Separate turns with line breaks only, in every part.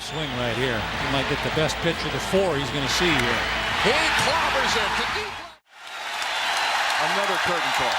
Swing right here. He might get the best pitch of the four he's going to see here.
He clobbers it to deep. Another curtain call.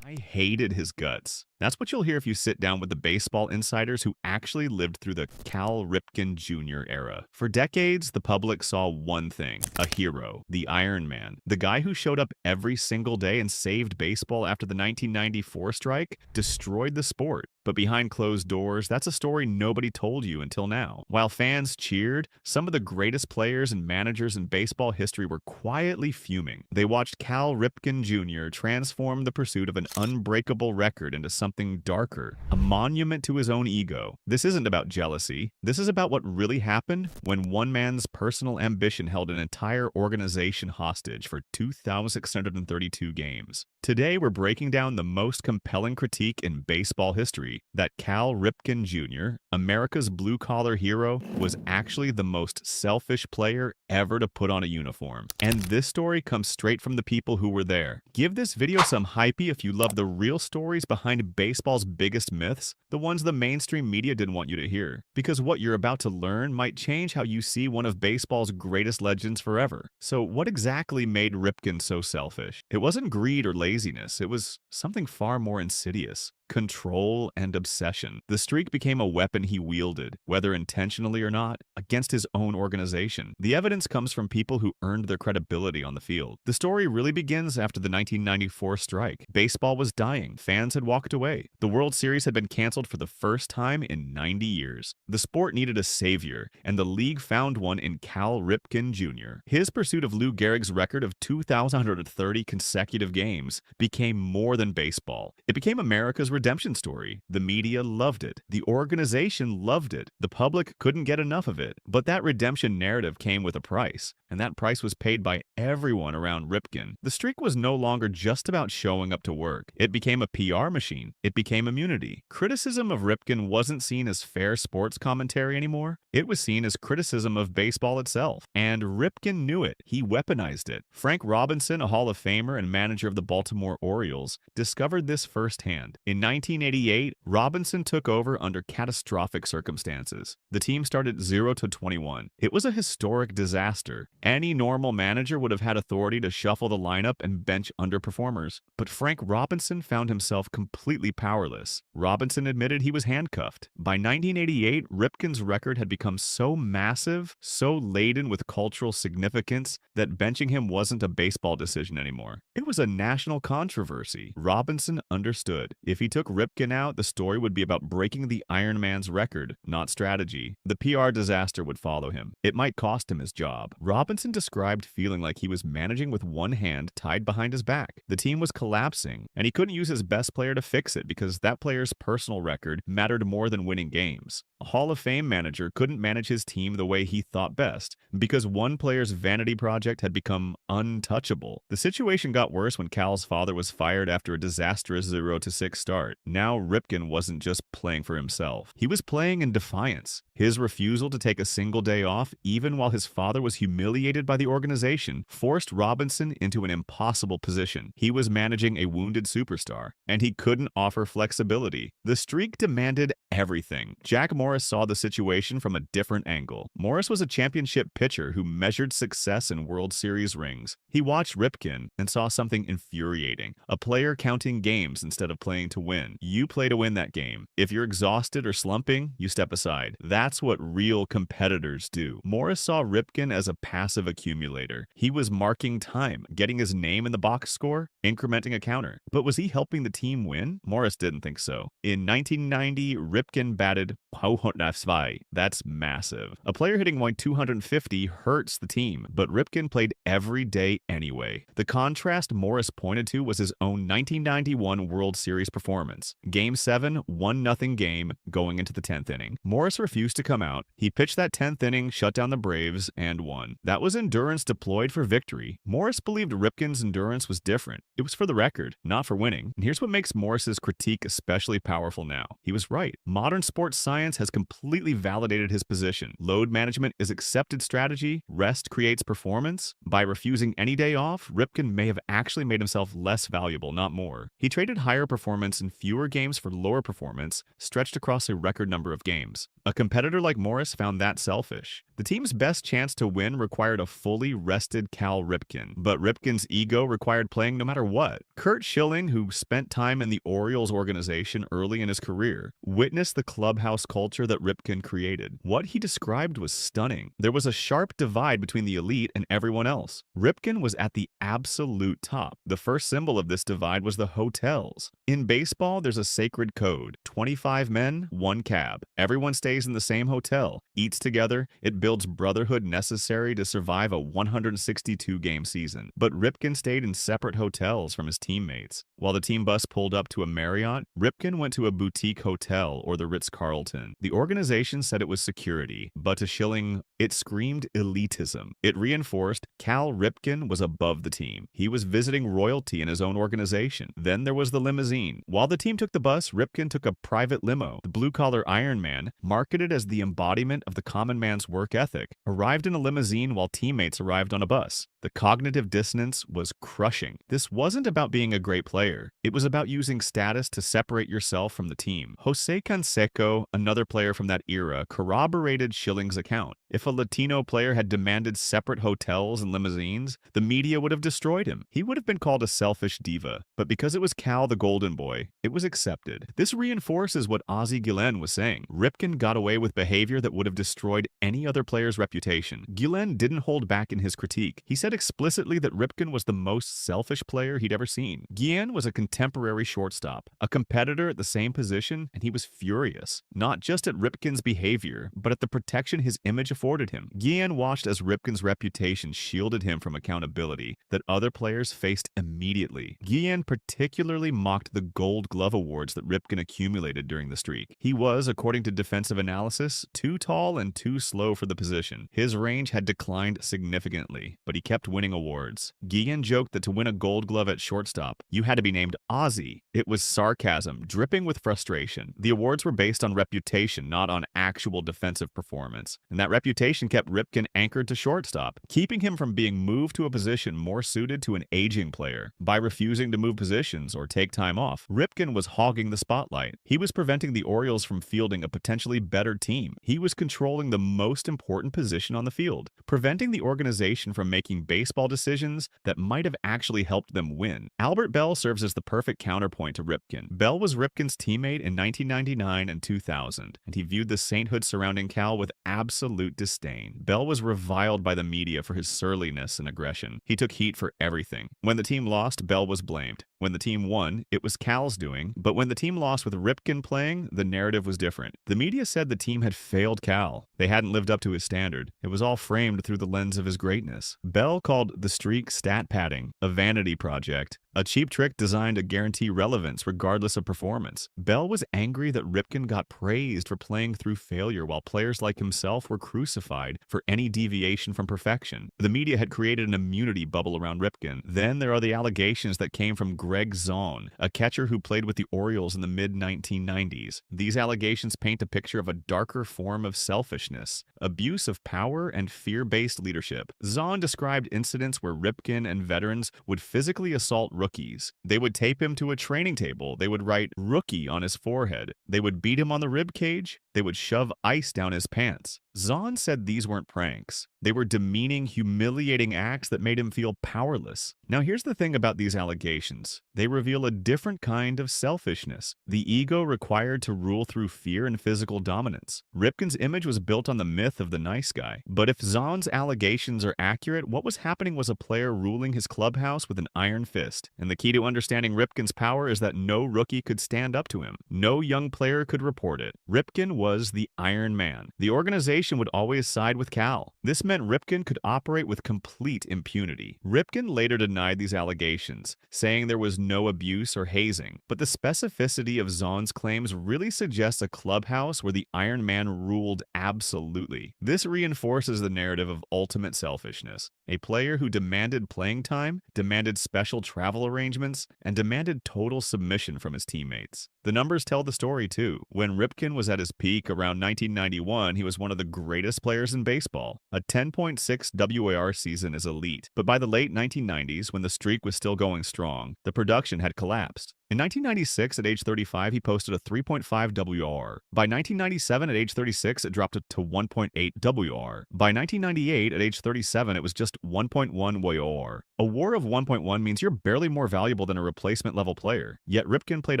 I hated his guts. That's what you'll hear if you sit down with the baseball insiders who actually lived through the Cal Ripken Jr. era. For decades, the public saw one thing: a hero, the Iron Man, the guy who showed up every single day and saved baseball after the 1994 strike, destroyed the sport. But behind closed doors, that's a story nobody told you until now. While fans cheered, some of the greatest players and managers in baseball history were quietly fuming. They watched Cal Ripken Jr. transform the pursuit of an unbreakable record into something darker, a monument to his own ego. This isn't about jealousy. This is about what really happened when one man's personal ambition held an entire organization hostage for 2,632 games. Today, we're breaking down the most compelling critique in baseball history, that Cal Ripken Jr., America's blue-collar hero, was actually the most selfish player ever to put on a uniform. And this story comes straight from the people who were there. Give this video some hypey if you love the real stories behind baseball's biggest myths, the ones the mainstream media didn't want you to hear. Because what you're about to learn might change how you see one of baseball's greatest legends forever. So what exactly made Ripken so selfish? It wasn't greed or laziness, it was something far more insidious: control and obsession. The streak became a weapon he wielded, whether intentionally or not, against his own organization. The evidence comes from people who earned their credibility on the field. The story really begins after the 1994 strike. Baseball was dying. Fans had walked away. The World Series had been canceled for the first time in 90 years. The sport needed a savior, and the league found one in Cal Ripken Jr. His pursuit of Lou Gehrig's record of 2,130 consecutive games became more than baseball. It became America's redemption story. The media loved it. The organization loved it. The public couldn't get enough of it. But that redemption narrative came with a price, and that price was paid by everyone around Ripken. The streak was no longer just about showing up to work. It became a PR machine. It became immunity. Criticism of Ripken wasn't seen as fair sports commentary anymore. It was seen as criticism of baseball itself. And Ripken knew it. He weaponized it. Frank Robinson, a Hall of Famer and manager of the Baltimore Orioles, discovered this firsthand. In 1988, Robinson took over under catastrophic circumstances. The team started 0-21. It was a historic disaster. Any normal manager would have had authority to shuffle the lineup and bench underperformers. But Frank Robinson found himself completely powerless. Robinson admitted he was handcuffed. By 1988, Ripken's record had become so massive, so laden with cultural significance, that benching him wasn't a baseball decision anymore. It was a national controversy. Robinson understood. If he took Ripken out, the story would be about breaking the Iron Man's record, not strategy. The PR disaster would follow him. It might cost him his job. Robinson described feeling like he was managing with one hand tied behind his back. The team was collapsing, and he couldn't use his best player to fix it because that player's personal record mattered more than winning games. A Hall of Fame manager couldn't manage his team the way he thought best because one player's vanity project had become untouchable. The situation got worse when Cal's father was fired after a disastrous 0-6 start. Now Ripken wasn't just playing for himself. He was playing in defiance. His refusal to take a single day off, even while his father was humiliated by the organization, forced Robinson into an impossible position. He was managing a wounded superstar, and he couldn't offer flexibility. The streak demanded everything. Jack Morris saw the situation from a different angle. Morris was a championship pitcher who measured success in World Series rings. He watched Ripken and saw something infuriating: a player counting games instead of playing to win. You play to win that game. If you're exhausted or slumping, you step aside. That's what real competitors do. Morris saw Ripken as a passive accumulator. He was marking time, getting his name in the box score, incrementing a counter. But was he helping the team win? Morris didn't think so. In 1990, Ripken batted .202. That's massive. A player hitting .250 hurts the team, but Ripken played every day anyway. The contrast Morris pointed to was his own 1991 World Series performance. Game 7, 1-0 game going into the 10th inning. Morris refused to come out. He pitched that 10th inning, shut down the Braves, and won. That was endurance deployed for victory. Morris believed Ripken's endurance was different. It was for the record, not for winning. And here's what makes Morris's critique especially powerful now. He was right. Modern sports science has completely validated his his position. Load management is accepted strategy, rest creates performance. By refusing any day off, Ripken may have actually made himself less valuable, not more. He traded higher performance in fewer games for lower performance, stretched across a record number of games. A competitor like Morris found that selfish. The team's best chance to win required a fully rested Cal Ripken, but Ripken's ego required playing no matter what. Curt Schilling, who spent time in the Orioles organization early in his career, witnessed the clubhouse culture that Ripken created. What he described was stunning. There was a sharp divide between the elite and everyone else. Ripken was at the absolute top. The first symbol of this divide was the hotels. In baseball, there's a sacred code: 25 men, 1 cab. Everyone stays in the same hotel, eats together. It builds brotherhood necessary to survive a 162-game season. But Ripken stayed in separate hotels from his teammates. While the team bus pulled up to a Marriott, Ripken went to a boutique hotel or the Ritz-Carlton. The organization said it was security, but to Schilling, it screamed elitism. It reinforced Cal Ripken was above the team. He was visiting royalty in his own organization. Then there was the limousine. While the team took the bus, Ripken took a private limo. The blue-collar Iron Man, marketed as the embodiment of the common man's work ethic, arrived in a limousine while teammates arrived on a bus. The cognitive dissonance was crushing. This wasn't about being a great player. It was about using status to separate yourself from the team. Jose Canseco, another player from that era, corroborated Schilling's account. If a Latino player had demanded separate hotels and limousines, the media would have destroyed him. He would have been called a selfish diva. But because it was Cal the Golden Boy, it was accepted. This reinforces what Ozzie Guillen was saying. Ripken got away with behavior that would have destroyed any other player's reputation. Guillen didn't hold back in his critique. He said explicitly that Ripken was the most selfish player he'd ever seen. Guillen was a contemporary shortstop, a competitor at the same position, and he was furious. Not just at Ripken's behavior, but at the protection his image afforded him. Guillen watched as Ripken's reputation shielded him from accountability that other players faced immediately. Guillen particularly mocked the Gold Glove awards that Ripken accumulated during the streak. He was, according to Defensive Analysis, too tall and too slow for the position. His range had declined significantly, but he kept winning awards. Guillen joked that to win a Gold Glove at shortstop, you had to be named Ozzie. It was sarcasm, dripping with frustration. The awards were based on reputation, not on actual defensive performance, and that reputation kept Ripken anchored to shortstop, keeping him from being moved to a position more suited to an aging player. By refusing to move positions or take time off, Ripken was hogging the spotlight. He was preventing the Orioles from fielding a potentially better team. He was controlling the most important position on the field, preventing the organization from making baseball decisions that might have actually helped them win. Albert Bell serves as the perfect counterpoint to Ripken. Bell was Ripken's teammate in 1999 and 2000, and he viewed the sainthood surrounding Cal with absolute disdain. Bell was reviled by the media for his surliness and aggression. He took heat for everything. When the team lost, Bell was blamed. When the team won, it was Cal's doing, but when the team lost with Ripken playing, the narrative was different. The media said the team had failed Cal. They hadn't lived up to his standard. It was all framed through the lens of his greatness. Bell called the streak stat padding, a vanity project, a cheap trick designed to guarantee relevance regardless of performance. Bell was angry that Ripken got praised for playing through failure while players like himself were crucified for any deviation from perfection. The media had created an immunity bubble around Ripken. Then there are the allegations that came from Greg Zahn, a catcher who played with the Orioles in the mid-1990s. These allegations paint a picture of a darker form of selfishness, abuse of power, and fear-based leadership. Zahn described incidents where Ripken and veterans would physically assault rookies. They would tape him to a training table. They would write "rookie" on his forehead. They would beat him on the rib cage. They would shove ice down his pants. Zahn said these weren't pranks. They were demeaning, humiliating acts that made him feel powerless. Now here's the thing about these allegations. They reveal a different kind of selfishness, the ego required to rule through fear and physical dominance. Ripken's image was built on the myth of the nice guy. But if Zahn's allegations are accurate, what was happening was a player ruling his clubhouse with an iron fist. And the key to understanding Ripken's power is that no rookie could stand up to him. No young player could report it. Ripken was the Iron Man. The organization would always side with Cal. This meant Ripken could operate with complete impunity. Ripken later denied these allegations, saying there was no abuse or hazing. But the specificity of Zahn's claims really suggests a clubhouse where the Iron Man ruled absolutely. This reinforces the narrative of ultimate selfishness. A player who demanded playing time, demanded special travel arrangements, and demanded total submission from his teammates. The numbers tell the story too. When Ripken was at his peak around 1991, he was one of the greatest players in baseball. A 10.6 WAR season is elite, but by the late 1990s, when the streak was still going strong, the production had collapsed. In 1996, at age 35, he posted a 3.5 WR. By 1997, at age 36, it dropped to 1.8 WR. By 1998, at age 37, it was just 1.1 WAR. A WAR of 1.1 means you're barely more valuable than a replacement-level player, yet Ripken played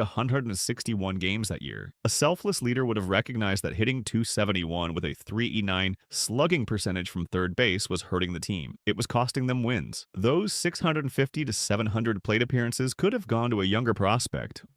161 games that year. A selfless leader would have recognized that hitting .271 with a .389 slugging percentage from third base was hurting the team. It was costing them wins. Those 650 to 700 plate appearances could have gone to a younger prospect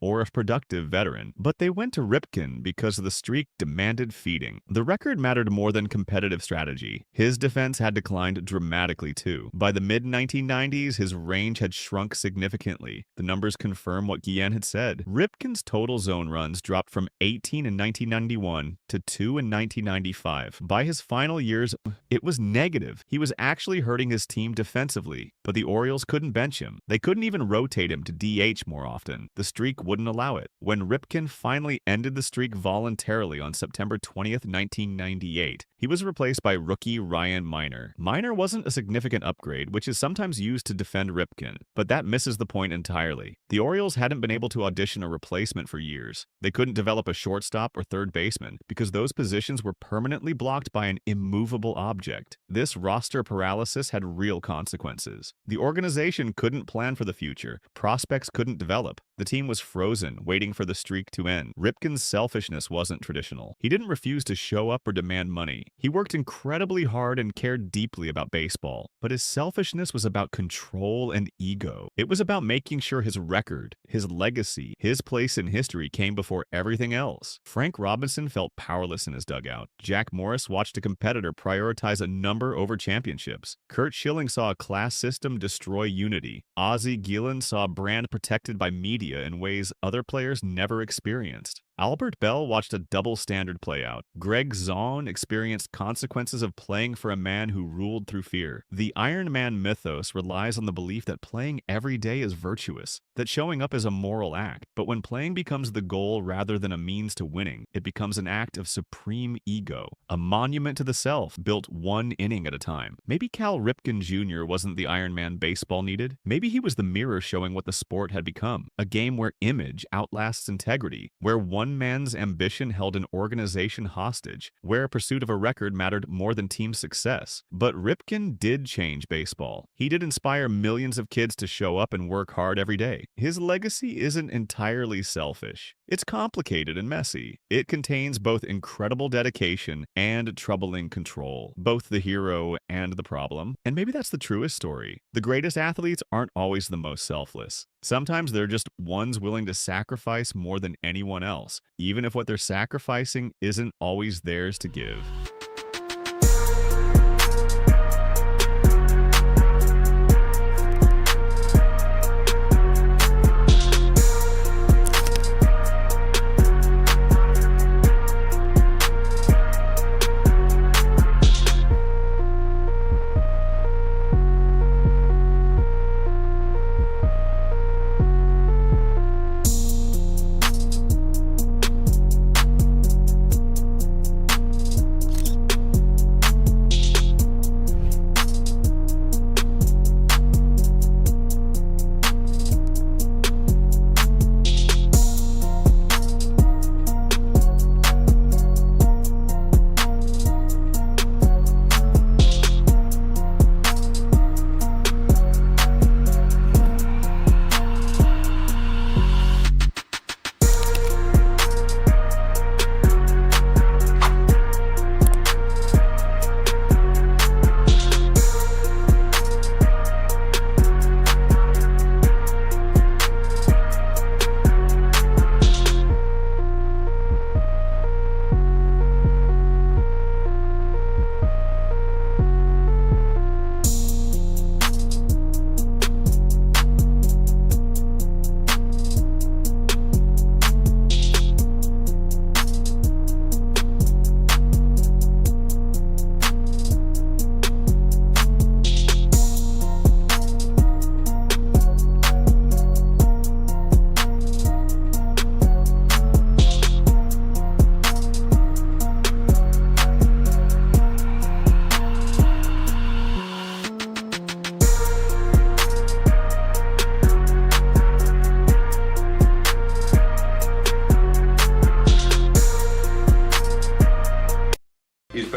or a productive veteran, but they went to Ripken because the streak demanded feeding. The record mattered more than competitive strategy. His defense had declined dramatically too. By the mid-1990s, his range had shrunk significantly. The numbers confirm what Guillen had said. Ripken's total zone runs dropped from 18 in 1991 to 2 in 1995. By his final years, it was negative. He was actually hurting his team defensively, but the Orioles couldn't bench him. They couldn't even rotate him to DH more often. The streak wouldn't allow it. When Ripken finally ended the streak voluntarily on September 20th, 1998, he was replaced by rookie Ryan Miner. Miner wasn't a significant upgrade, which is sometimes used to defend Ripken, but that misses the point entirely. The Orioles hadn't been able to audition a replacement for years. They couldn't develop a shortstop or third baseman because those positions were permanently blocked by an immovable object. This roster paralysis had real consequences. The organization couldn't plan for the future. Prospects couldn't develop. The team was frozen, waiting for the streak to end. Ripken's selfishness wasn't traditional. He didn't refuse to show up or demand money. He worked incredibly hard and cared deeply about baseball, but his selfishness was about control and ego. It was about making sure his record, his legacy, his place in history came before everything else. Frank Robinson felt powerless in his dugout. Jack Morris watched a competitor prioritize a number over championships. Curt Schilling saw a class system destroy unity. Ozzie Guillen saw a brand protected by media in ways other players never experienced. Albert Bell watched a double standard play out. Greg Zaun experienced consequences of playing for a man who ruled through fear. The Iron Man mythos relies on the belief that playing every day is virtuous, that showing up is a moral act. But when playing becomes the goal rather than a means to winning, it becomes an act of supreme ego, a monument to the self built one inning at a time. Maybe Cal Ripken Jr. wasn't the Iron Man baseball needed. Maybe he was the mirror showing what the sport had become, a game where image outlasts integrity, where one man's ambition held an organization hostage, where pursuit of a record mattered more than team success. But Ripken did change baseball. He did inspire millions of kids to show up and work hard every day. His legacy isn't entirely selfish. It's complicated and messy. It contains both incredible dedication and troubling control, both the hero and the problem. And maybe that's the truest story. The greatest athletes aren't always the most selfless. Sometimes they're just ones willing to sacrifice more than anyone else, even if what they're sacrificing isn't always theirs to give.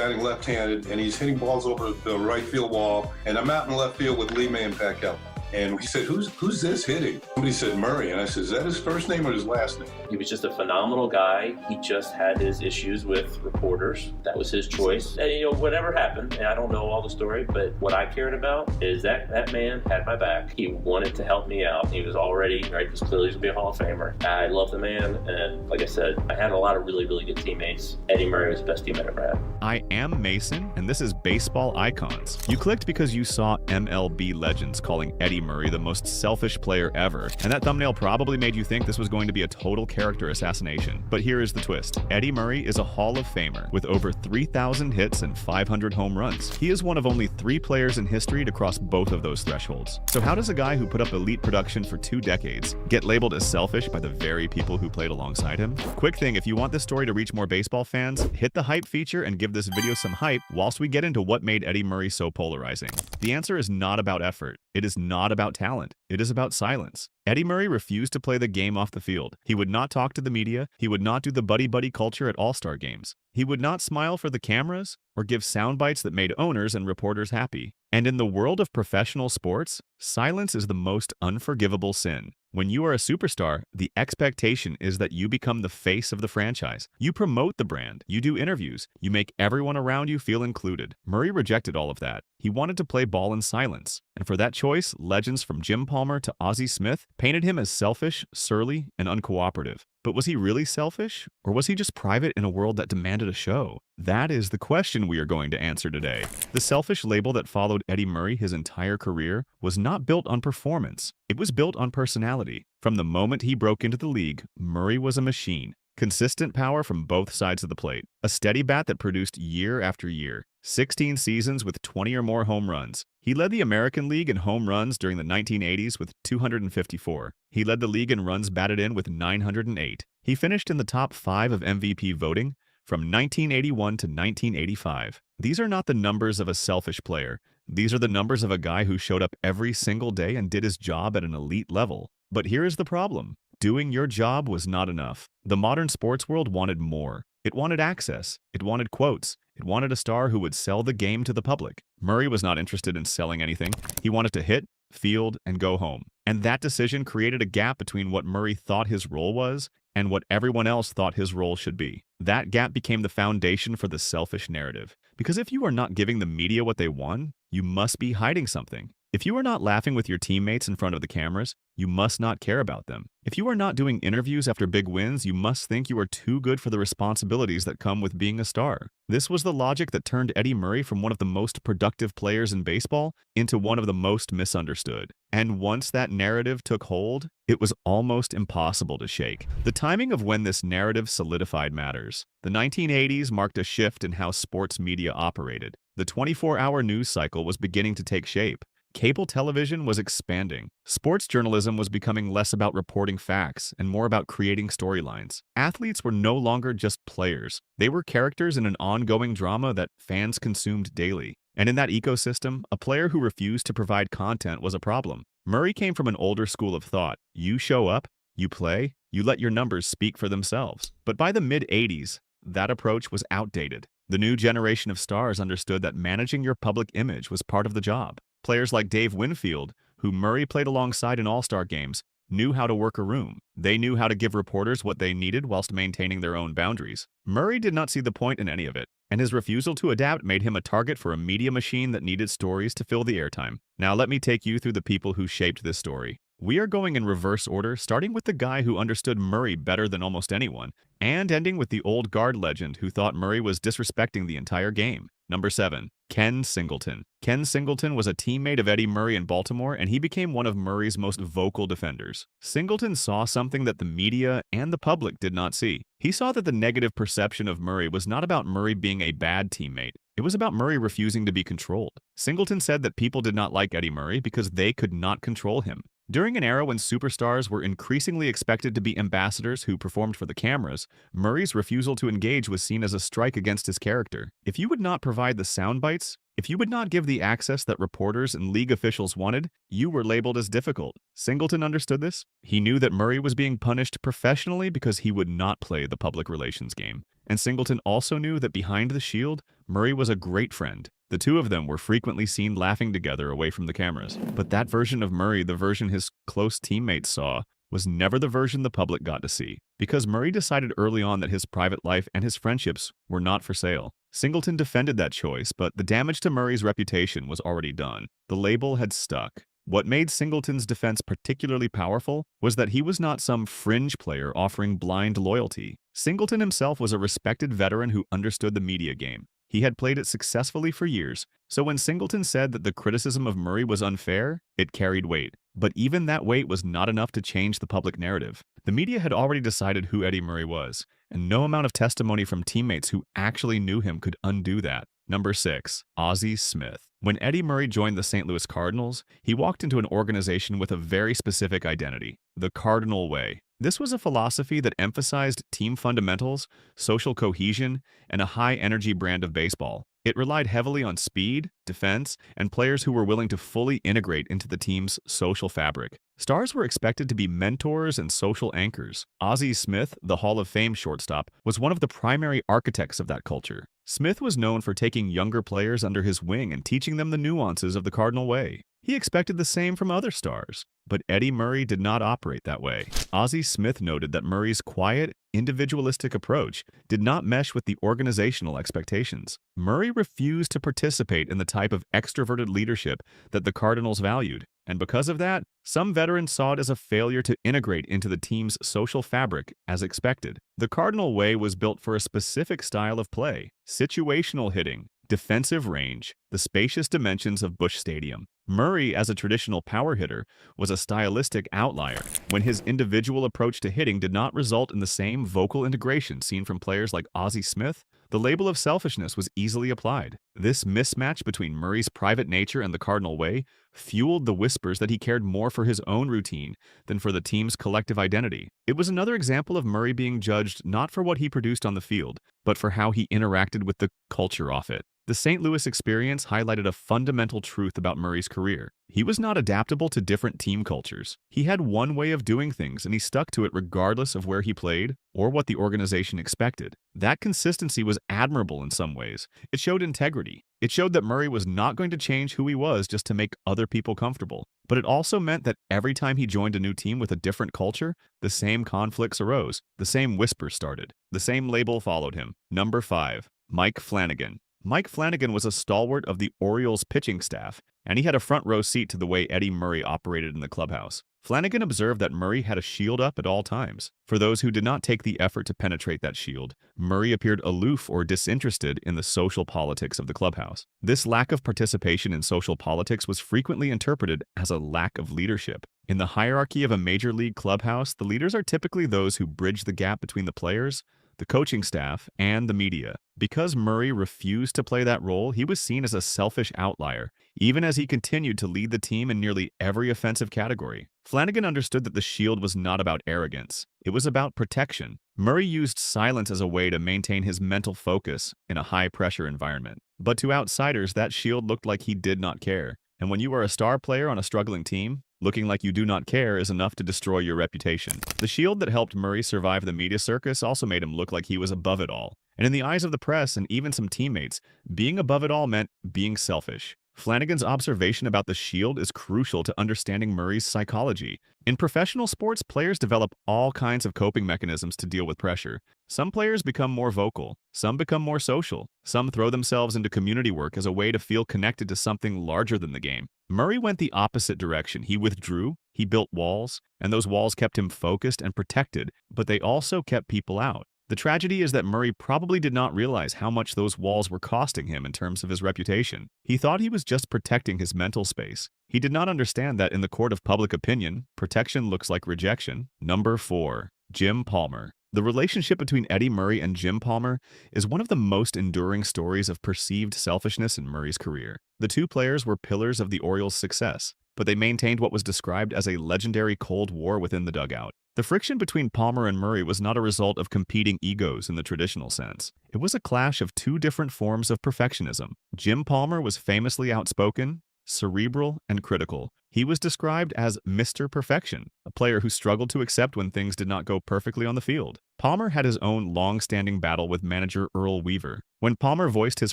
batting left-handed, and he's hitting balls over the right field wall. And I'm out in left field with Lee May and Pat Kelly. And he said, who's this hitting? Somebody said Murray. And I said, is that his first name or his last name?
He was just a phenomenal guy. He just had his issues with reporters. That was his choice. And, whatever happened, and I don't know all the story, but what I cared about is that man had my back. He wanted to help me out. He was already, right, because clearly he's going to be a Hall of Famer. I love the man. And like I said, I had a lot of really, really good teammates. Eddie Murray was the best teammate I ever had.
I am Mason, and this is Baseball Icons. You clicked because you saw MLB legends calling Eddie Murray the most selfish player ever, and that thumbnail probably made you think this was going to be a total character assassination. But here is the twist. Eddie Murray is a Hall of Famer with over 3,000 hits and 500 home runs. He is one of only 3 players in history to cross both of those thresholds. So how does a guy who put up elite production for 2 decades get labeled as selfish by the very people who played alongside him? Quick thing, if you want this story to reach more baseball fans, hit the hype feature and give this video some hype whilst we get into what made Eddie Murray so polarizing. The answer is not about effort. It is not about talent. It is about silence. Eddie Murray refused to play the game off the field. He would not talk to the media. He would not do the buddy-buddy culture at All-Star games. He would not smile for the cameras or give sound bites that made owners and reporters happy. And in the world of professional sports, silence is the most unforgivable sin. When you are a superstar, the expectation is that you become the face of the franchise. You promote the brand, you do interviews, you make everyone around you feel included. Murray rejected all of that. He wanted to play ball in silence. And for that choice, legends from Jim Palmer to Ozzie Smith painted him as selfish, surly, and uncooperative. But was he really selfish? Or was he just private in a world that demanded a show? That is the question we are going to answer today. The selfish label that followed Eddie Murray his entire career was not built on performance. It was built on personality. From the moment he broke into the league, Murray was a machine. Consistent power from both sides of the plate. A steady bat that produced year after year. 16 seasons with 20 or more home runs. He led the American League in home runs during the 1980s with 254. He led the league in runs batted in with 908. He finished in the top 5 of MVP voting from 1981 to 1985. These are not the numbers of a selfish player. These are the numbers of a guy who showed up every single day and did his job at an elite level. But here is the problem. Doing your job was not enough. The modern sports world wanted more. It wanted access. It wanted quotes. It wanted a star who would sell the game to the public. Murray was not interested in selling anything. He wanted to hit, field, and go home. And that decision created a gap between what Murray thought his role was and what everyone else thought his role should be. That gap became the foundation for the selfish narrative. Because if you are not giving the media what they want, you must be hiding something. If you are not laughing with your teammates in front of the cameras, you must not care about them. If you are not doing interviews after big wins, you must think you are too good for the responsibilities that come with being a star. This was the logic that turned Eddie Murray from one of the most productive players in baseball into one of the most misunderstood. And once that narrative took hold, it was almost impossible to shake. The timing of when this narrative solidified matters. The 1980s marked a shift in how sports media operated. The 24-hour news cycle was beginning to take shape. Cable television was expanding. Sports journalism was becoming less about reporting facts and more about creating storylines. Athletes were no longer just players. They were characters in an ongoing drama that fans consumed daily. And in that ecosystem, a player who refused to provide content was a problem. Murray came from an older school of thought. You show up, you play, you let your numbers speak for themselves. But by the mid-80s, that approach was outdated. The new generation of stars understood that managing your public image was part of the job. Players like Dave Winfield, who Murray played alongside in All-Star games, knew how to work a room. They knew how to give reporters what they needed whilst maintaining their own boundaries. Murray did not see the point in any of it, and his refusal to adapt made him a target for a media machine that needed stories to fill the airtime. Now let me take you through the people who shaped this story. We are going in reverse order, starting with the guy who understood Murray better than almost anyone, and ending with the old guard legend who thought Murray was disrespecting the entire game. Number 7. Ken Singleton. Ken Singleton was a teammate of Eddie Murray in Baltimore, and he became one of Murray's most vocal defenders. Singleton saw something that the media and the public did not see. He saw that the negative perception of Murray was not about Murray being a bad teammate. It was about Murray refusing to be controlled. Singleton said that people did not like Eddie Murray because they could not control him. During an era when superstars were increasingly expected to be ambassadors who performed for the cameras, Murray's refusal to engage was seen as a strike against his character. If you would not provide the sound bites, If you would not give the access that reporters and league officials wanted, you were labeled as difficult. Singleton understood this. He knew that Murray was being punished professionally because he would not play the public relations game. And Singleton also knew that behind the shield, Murray was a great friend. The two of them were frequently seen laughing together away from the cameras. But that version of Murray, the version his close teammates saw, was never the version the public got to see, because Murray decided early on that his private life and his friendships were not for sale. Singleton defended that choice, but the damage to Murray's reputation was already done. The label had stuck. What made Singleton's defense particularly powerful was that he was not some fringe player offering blind loyalty. Singleton himself was a respected veteran who understood the media game. He had played it successfully for years, so when Singleton said that the criticism of Murray was unfair, it carried weight. But even that weight was not enough to change the public narrative. The media had already decided who Eddie Murray was, and no amount of testimony from teammates who actually knew him could undo that. Number 6. Ozzie Smith. When Eddie Murray joined the St. Louis Cardinals, he walked into an organization with a very specific identity, the Cardinal Way. This was a philosophy that emphasized team fundamentals, social cohesion, and a high-energy brand of baseball. It relied heavily on speed, defense, and players who were willing to fully integrate into the team's social fabric. Stars were expected to be mentors and social anchors. Ozzie Smith, the Hall of Fame shortstop, was one of the primary architects of that culture. Smith was known for taking younger players under his wing and teaching them the nuances of the Cardinal Way. He expected the same from other stars, but Eddie Murray did not operate that way. Ozzie Smith noted that Murray's quiet, individualistic approach did not mesh with the organizational expectations. Murray refused to participate in the type of extroverted leadership that the Cardinals valued, and because of that, some veterans saw it as a failure to integrate into the team's social fabric as expected. The Cardinal Way was built for a specific style of play: situational hitting, defensive range, the spacious dimensions of Busch Stadium. Murray, as a traditional power hitter, was a stylistic outlier when his individual approach to hitting did not result in the same vocal integration seen from players like Ozzie Smith. The label of selfishness was easily applied. This mismatch between Murray's private nature and the Cardinal Way fueled the whispers that he cared more for his own routine than for the team's collective identity. It was another example of Murray being judged not for what he produced on the field, but for how he interacted with the culture off it. The St. Louis experience highlighted a fundamental truth about Murray's career. He was not adaptable to different team cultures. He had one way of doing things, and he stuck to it regardless of where he played or what the organization expected. That consistency was admirable in some ways. It showed integrity. It showed that Murray was not going to change who he was just to make other people comfortable. But it also meant that every time he joined a new team with a different culture, the same conflicts arose, the same whispers started, the same label followed him. Number 5. Mike Flanagan. Mike Flanagan was a stalwart of the Orioles pitching staff, and he had a front-row seat to the way Eddie Murray operated in the clubhouse. Flanagan observed that Murray had a shield up at all times. For those who did not take the effort to penetrate that shield, Murray appeared aloof or disinterested in the social politics of the clubhouse. This lack of participation in social politics was frequently interpreted as a lack of leadership. In the hierarchy of a major league clubhouse, the leaders are typically those who bridge the gap between the players, the coaching staff, and the media. Because Murray refused to play that role, he was seen as a selfish outlier, even as he continued to lead the team in nearly every offensive category. Flanagan understood that the shield was not about arrogance. It was about protection. Murray used silence as a way to maintain his mental focus in a high-pressure environment. But to outsiders, that shield looked like he did not care. And when you are a star player on a struggling team, looking like you do not care is enough to destroy your reputation. The shield that helped Murray survive the media circus also made him look like he was above it all. And in the eyes of the press and even some teammates, being above it all meant being selfish. Flanagan's observation about the shield is crucial to understanding Murray's psychology. In professional sports, players develop all kinds of coping mechanisms to deal with pressure. Some players become more vocal, some become more social, some throw themselves into community work as a way to feel connected to something larger than the game. Murray went the opposite direction. He withdrew, he built walls, and those walls kept him focused and protected, but they also kept people out. The tragedy is that Murray probably did not realize how much those walls were costing him in terms of his reputation. He thought he was just protecting his mental space. He did not understand that in the court of public opinion, protection looks like rejection. Number 4. Jim Palmer. The relationship between Eddie Murray and Jim Palmer is one of the most enduring stories of perceived selfishness in Murray's career. The two players were pillars of the Orioles' success, but they maintained what was described as a legendary Cold War within the dugout. The friction between Palmer and Murray was not a result of competing egos in the traditional sense. It was a clash of two different forms of perfectionism. Jim Palmer was famously outspoken, cerebral, and critical. He was described as Mr. Perfection, a player who struggled to accept when things did not go perfectly on the field. Palmer had his own long-standing battle with manager Earl Weaver. When Palmer voiced his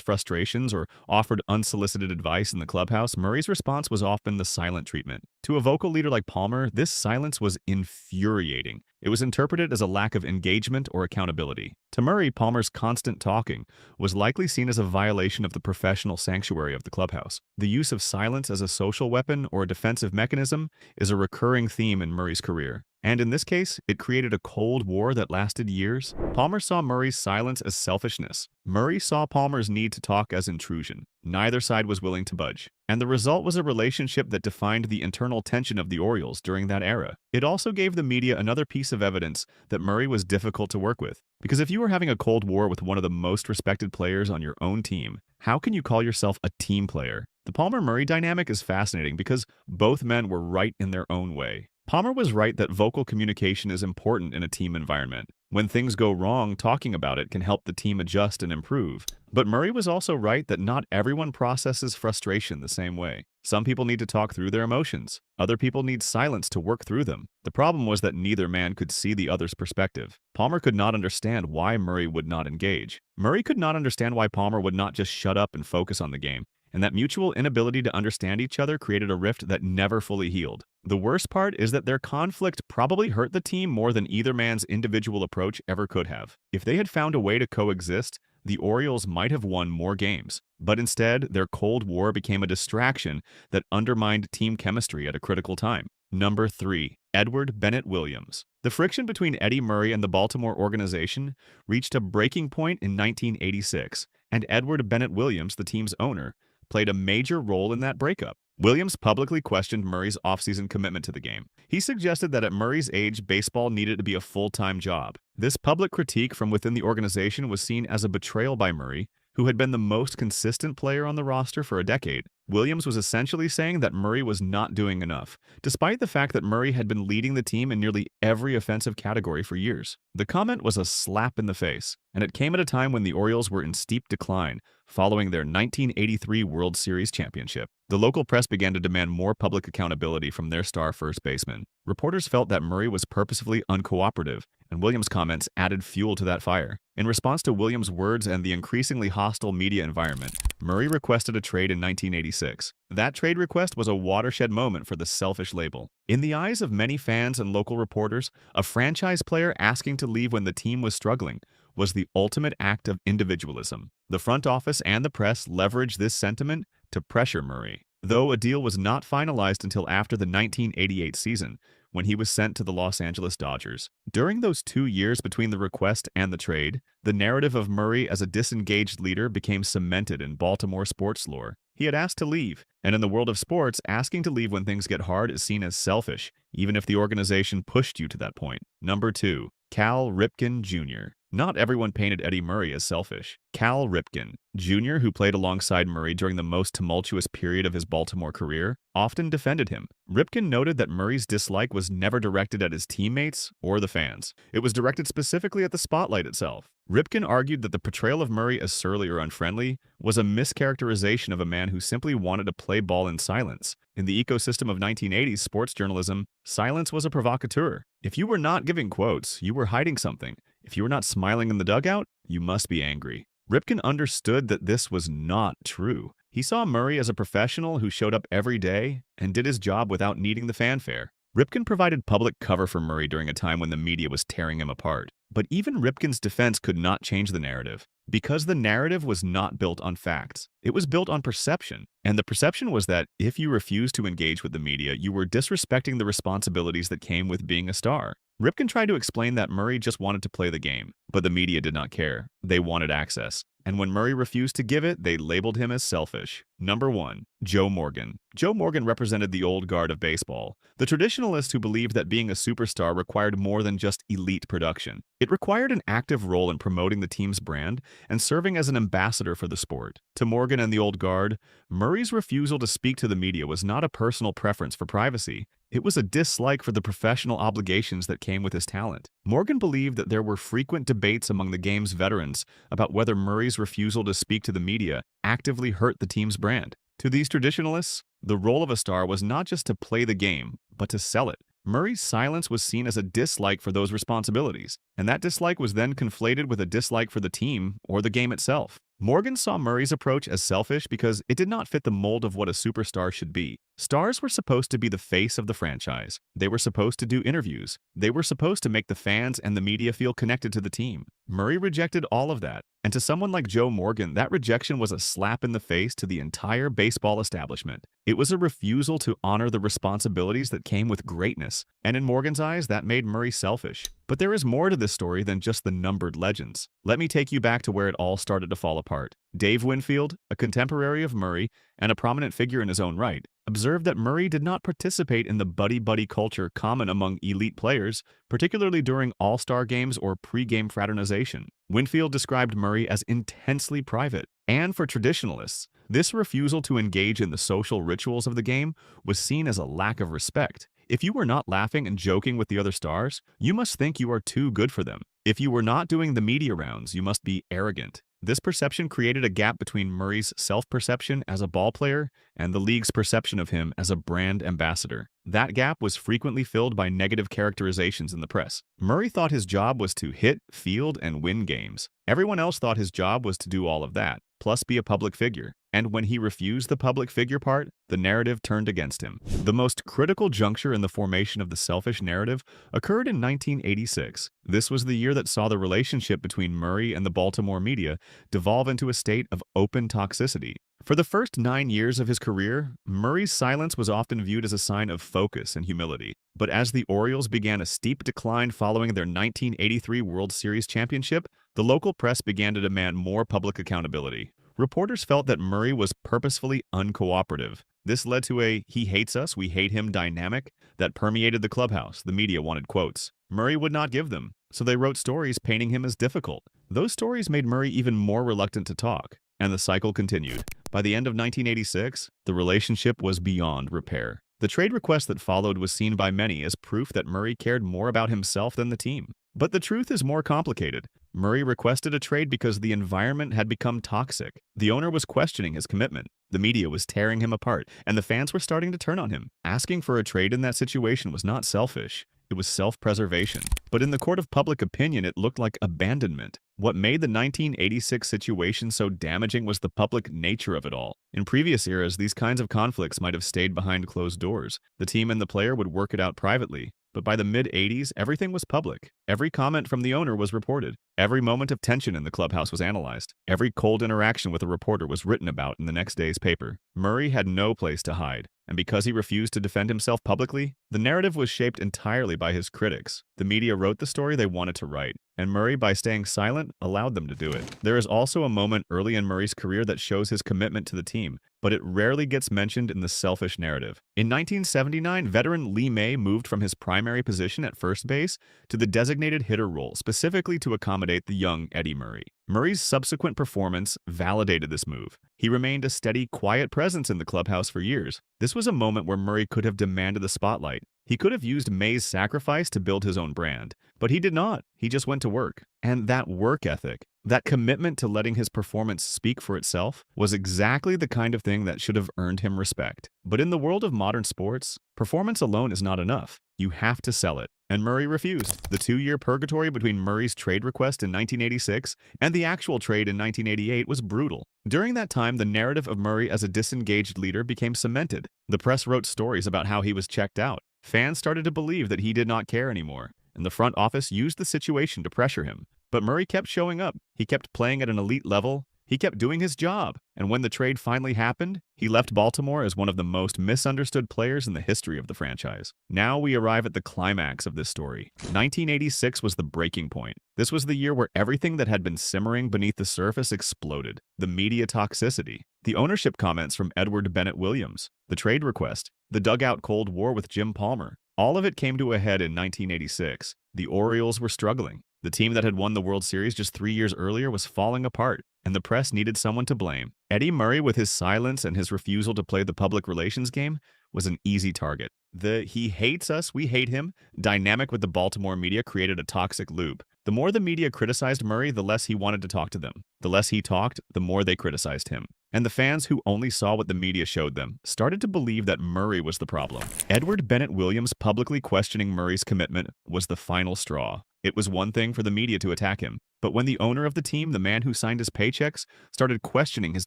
frustrations or offered unsolicited advice in the clubhouse, Murray's response was often the silent treatment. To a vocal leader like Palmer, this silence was infuriating. It was interpreted as a lack of engagement or accountability. To Murray, Palmer's constant talking was likely seen as a violation of the professional sanctuary of the clubhouse. The use of silence as a social weapon or a defensive mechanism is a recurring theme in Murray's career. And in this case, it created a Cold War that lasted years. Palmer saw Murray's silence as selfishness. Murray saw Palmer's need to talk as intrusion. Neither side was willing to budge. And the result was a relationship that defined the internal tension of the Orioles during that era. It also gave the media another piece of evidence that Murray was difficult to work with. Because if you were having a Cold War with one of the most respected players on your own team, how can you call yourself a team player? The Palmer-Murray dynamic is fascinating because both men were right in their own way. Palmer was right that vocal communication is important in a team environment. When things go wrong, talking about it can help the team adjust and improve. But Murray was also right that not everyone processes frustration the same way. Some people need to talk through their emotions. Other people need silence to work through them. The problem was that neither man could see the other's perspective. Palmer could not understand why Murray would not engage. Murray could not understand why Palmer would not just shut up and focus on the game. And that mutual inability to understand each other created a rift that never fully healed. The worst part is that their conflict probably hurt the team more than either man's individual approach ever could have. If they had found a way to coexist, the Orioles might have won more games. But instead, their Cold War became a distraction that undermined team chemistry at a critical time. Number 3. Edward Bennett Williams. The friction between Eddie Murray and the Baltimore organization reached a breaking point in 1986, and Edward Bennett Williams, the team's owner, played a major role in that breakup. Williams publicly questioned Murray's offseason commitment to the game. He suggested that at Murray's age, baseball needed to be a full-time job. This public critique from within the organization was seen as a betrayal by Murray, who had been the most consistent player on the roster for a decade. Williams was essentially saying that Murray was not doing enough, despite the fact that Murray had been leading the team in nearly every offensive category for years. The comment was a slap in the face, and it came at a time when the Orioles were in steep decline following their 1983 World Series championship. The local press began to demand more public accountability from their star first baseman. Reporters felt that Murray was purposefully uncooperative, and Williams' comments added fuel to that fire. In response to Williams' words and the increasingly hostile media environment, Murray requested a trade in 1986. That trade request was a watershed moment for the selfish label. In the eyes of many fans and local reporters, a franchise player asking to leave when the team was struggling was the ultimate act of individualism. The front office and the press leveraged this sentiment to pressure Murray, though a deal was not finalized until after the 1988 season, when he was sent to the Los Angeles Dodgers. During those 2 years between the request and the trade, the narrative of Murray as a disengaged leader became cemented in Baltimore sports lore. He had asked to leave, and in the world of sports, asking to leave when things get hard is seen as selfish, even if the organization pushed you to that point. Number 2. Cal Ripken Jr. Not everyone painted Eddie Murray as selfish. Cal Ripken Jr., who played alongside Murray during the most tumultuous period of his Baltimore career, often defended him. Ripken noted that Murray's dislike was never directed at his teammates or the fans. It was directed specifically at the spotlight itself. Ripken argued that the portrayal of Murray as surly or unfriendly was a mischaracterization of a man who simply wanted to play ball in silence. In the ecosystem of 1980s sports journalism, silence was a provocateur. If you were not giving quotes, you were hiding something. If you were not smiling in the dugout, you must be angry. Ripken understood that this was not true. He saw Murray as a professional who showed up every day and did his job without needing the fanfare. Ripken provided public cover for Murray during a time when the media was tearing him apart. But even Ripken's defense could not change the narrative, because the narrative was not built on facts. It was built on perception. And the perception was that if you refused to engage with the media, you were disrespecting the responsibilities that came with being a star. Ripken tried to explain that Murray just wanted to play the game, but the media did not care. They wanted access. and when Murray refused to give it, they labeled him as selfish. Number 1. Joe Morgan. Joe Morgan represented the old guard of baseball, the traditionalist who believed that being a superstar required more than just elite production. It required an active role in promoting the team's brand and serving as an ambassador for the sport. To Morgan and the old guard, Murray's refusal to speak to the media was not a personal preference for privacy. It was a dislike for the professional obligations that came with his talent. Morgan believed that there were frequent debates among the game's veterans about whether Murray's refusal to speak to the media actively hurt the team's brand. To these traditionalists, the role of a star was not just to play the game, but to sell it. Murray's silence was seen as a dislike for those responsibilities, and that dislike was then conflated with a dislike for the team or the game itself. Morgan saw Murray's approach as selfish because it did not fit the mold of what a superstar should be. Stars were supposed to be the face of the franchise. They were supposed to do interviews. They were supposed to make the fans and the media feel connected to the team. Murray rejected all of that, and to someone like Joe Morgan, that rejection was a slap in the face to the entire baseball establishment. It was a refusal to honor the responsibilities that came with greatness, and in Morgan's eyes, that made Murray selfish. But there is more to this story than just the numbered legends. Let me take you back to where it all started to fall apart. Dave Winfield, a contemporary of Murray and a prominent figure in his own right, observed that Murray did not participate in the buddy-buddy culture common among elite players, particularly during all-star games or pre-game fraternization. Winfield described Murray as intensely private, and for traditionalists, this refusal to engage in the social rituals of the game was seen as a lack of respect. If you were not laughing and joking with the other stars, you must think you are too good for them. If you were not doing the media rounds, you must be arrogant. This perception created a gap between Murray's self-perception as a ball player and the league's perception of him as a brand ambassador. That gap was frequently filled by negative characterizations in the press. Murray thought his job was to hit, field, and win games. Everyone else thought his job was to do all of that, plus be a public figure. And when he refused the public figure part, the narrative turned against him. The most critical juncture in the formation of the selfish narrative occurred in 1986. This was the year that saw the relationship between Murray and the Baltimore media devolve into a state of open toxicity. For the first 9 years of his career, Murray's silence was often viewed as a sign of focus and humility. But as the Orioles began a steep decline following their 1983 World Series championship, the local press began to demand more public accountability. Reporters felt that Murray was purposefully uncooperative. This led to a "he hates us, we hate him" dynamic that permeated the clubhouse. The media wanted quotes. Murray would not give them, so they wrote stories painting him as difficult. Those stories made Murray even more reluctant to talk, and the cycle continued. By the end of 1986, the relationship was beyond repair. The trade request that followed was seen by many as proof that Murray cared more about himself than the team. But the truth is more complicated. Murray requested a trade because the environment had become toxic. The owner was questioning his commitment. The media was tearing him apart, and the fans were starting to turn on him. Asking for a trade in that situation was not selfish. It was self-preservation. But in the court of public opinion, it looked like abandonment. What made the 1986 situation so damaging was the public nature of it all. In previous eras, these kinds of conflicts might have stayed behind closed doors. The team and the player would work it out privately. But by the mid-80s, everything was public. Every comment from the owner was reported. Every moment of tension in the clubhouse was analyzed. Every cold interaction with a reporter was written about in the next day's paper. Murray had no place to hide, and because he refused to defend himself publicly, the narrative was shaped entirely by his critics. The media wrote the story they wanted to write, and Murray, by staying silent, allowed them to do it. There is also a moment early in Murray's career that shows his commitment to the team, but it rarely gets mentioned in the selfish narrative. In 1979, veteran Lee May moved from his primary position at first base to the designated hitter role, specifically to accommodate the young Eddie Murray. Murray's subsequent performance validated this move. He remained a steady, quiet presence in the clubhouse for years. This was a moment where Murray could have demanded the spotlight. He could have used May's sacrifice to build his own brand, but he did not. He just went to work. And that work ethic, that commitment to letting his performance speak for itself, was exactly the kind of thing that should have earned him respect. But in the world of modern sports, performance alone is not enough. You have to sell it. And Murray refused. The 2-year purgatory between Murray's trade request in 1986 and the actual trade in 1988 was brutal. During that time, the narrative of Murray as a disengaged leader became cemented. The press wrote stories about how he was checked out. Fans started to believe that he did not care anymore, and the front office used the situation to pressure him. But Murray kept showing up. He kept playing at an elite level. He kept doing his job, and when the trade finally happened, he left Baltimore as one of the most misunderstood players in the history of the franchise. Now we arrive at the climax of this story. 1986 was the breaking point. This was the year where everything that had been simmering beneath the surface exploded. The media toxicity, the ownership comments from Edward Bennett Williams, the trade request, the dugout Cold War with Jim Palmer. All of it came to a head in 1986. The Orioles were struggling. The team that had won the World Series just 3 years earlier was falling apart, and the press needed someone to blame. Eddie Murray, with his silence and his refusal to play the public relations game, was an easy target. The "he hates us, we hate him" dynamic with the Baltimore media created a toxic loop. The more the media criticized Murray, the less he wanted to talk to them. The less he talked, the more they criticized him. And the fans, who only saw what the media showed them, started to believe that Murray was the problem. Edward Bennett Williams publicly questioning Murray's commitment was the final straw. It was one thing for the media to attack him, but when the owner of the team, the man who signed his paychecks, started questioning his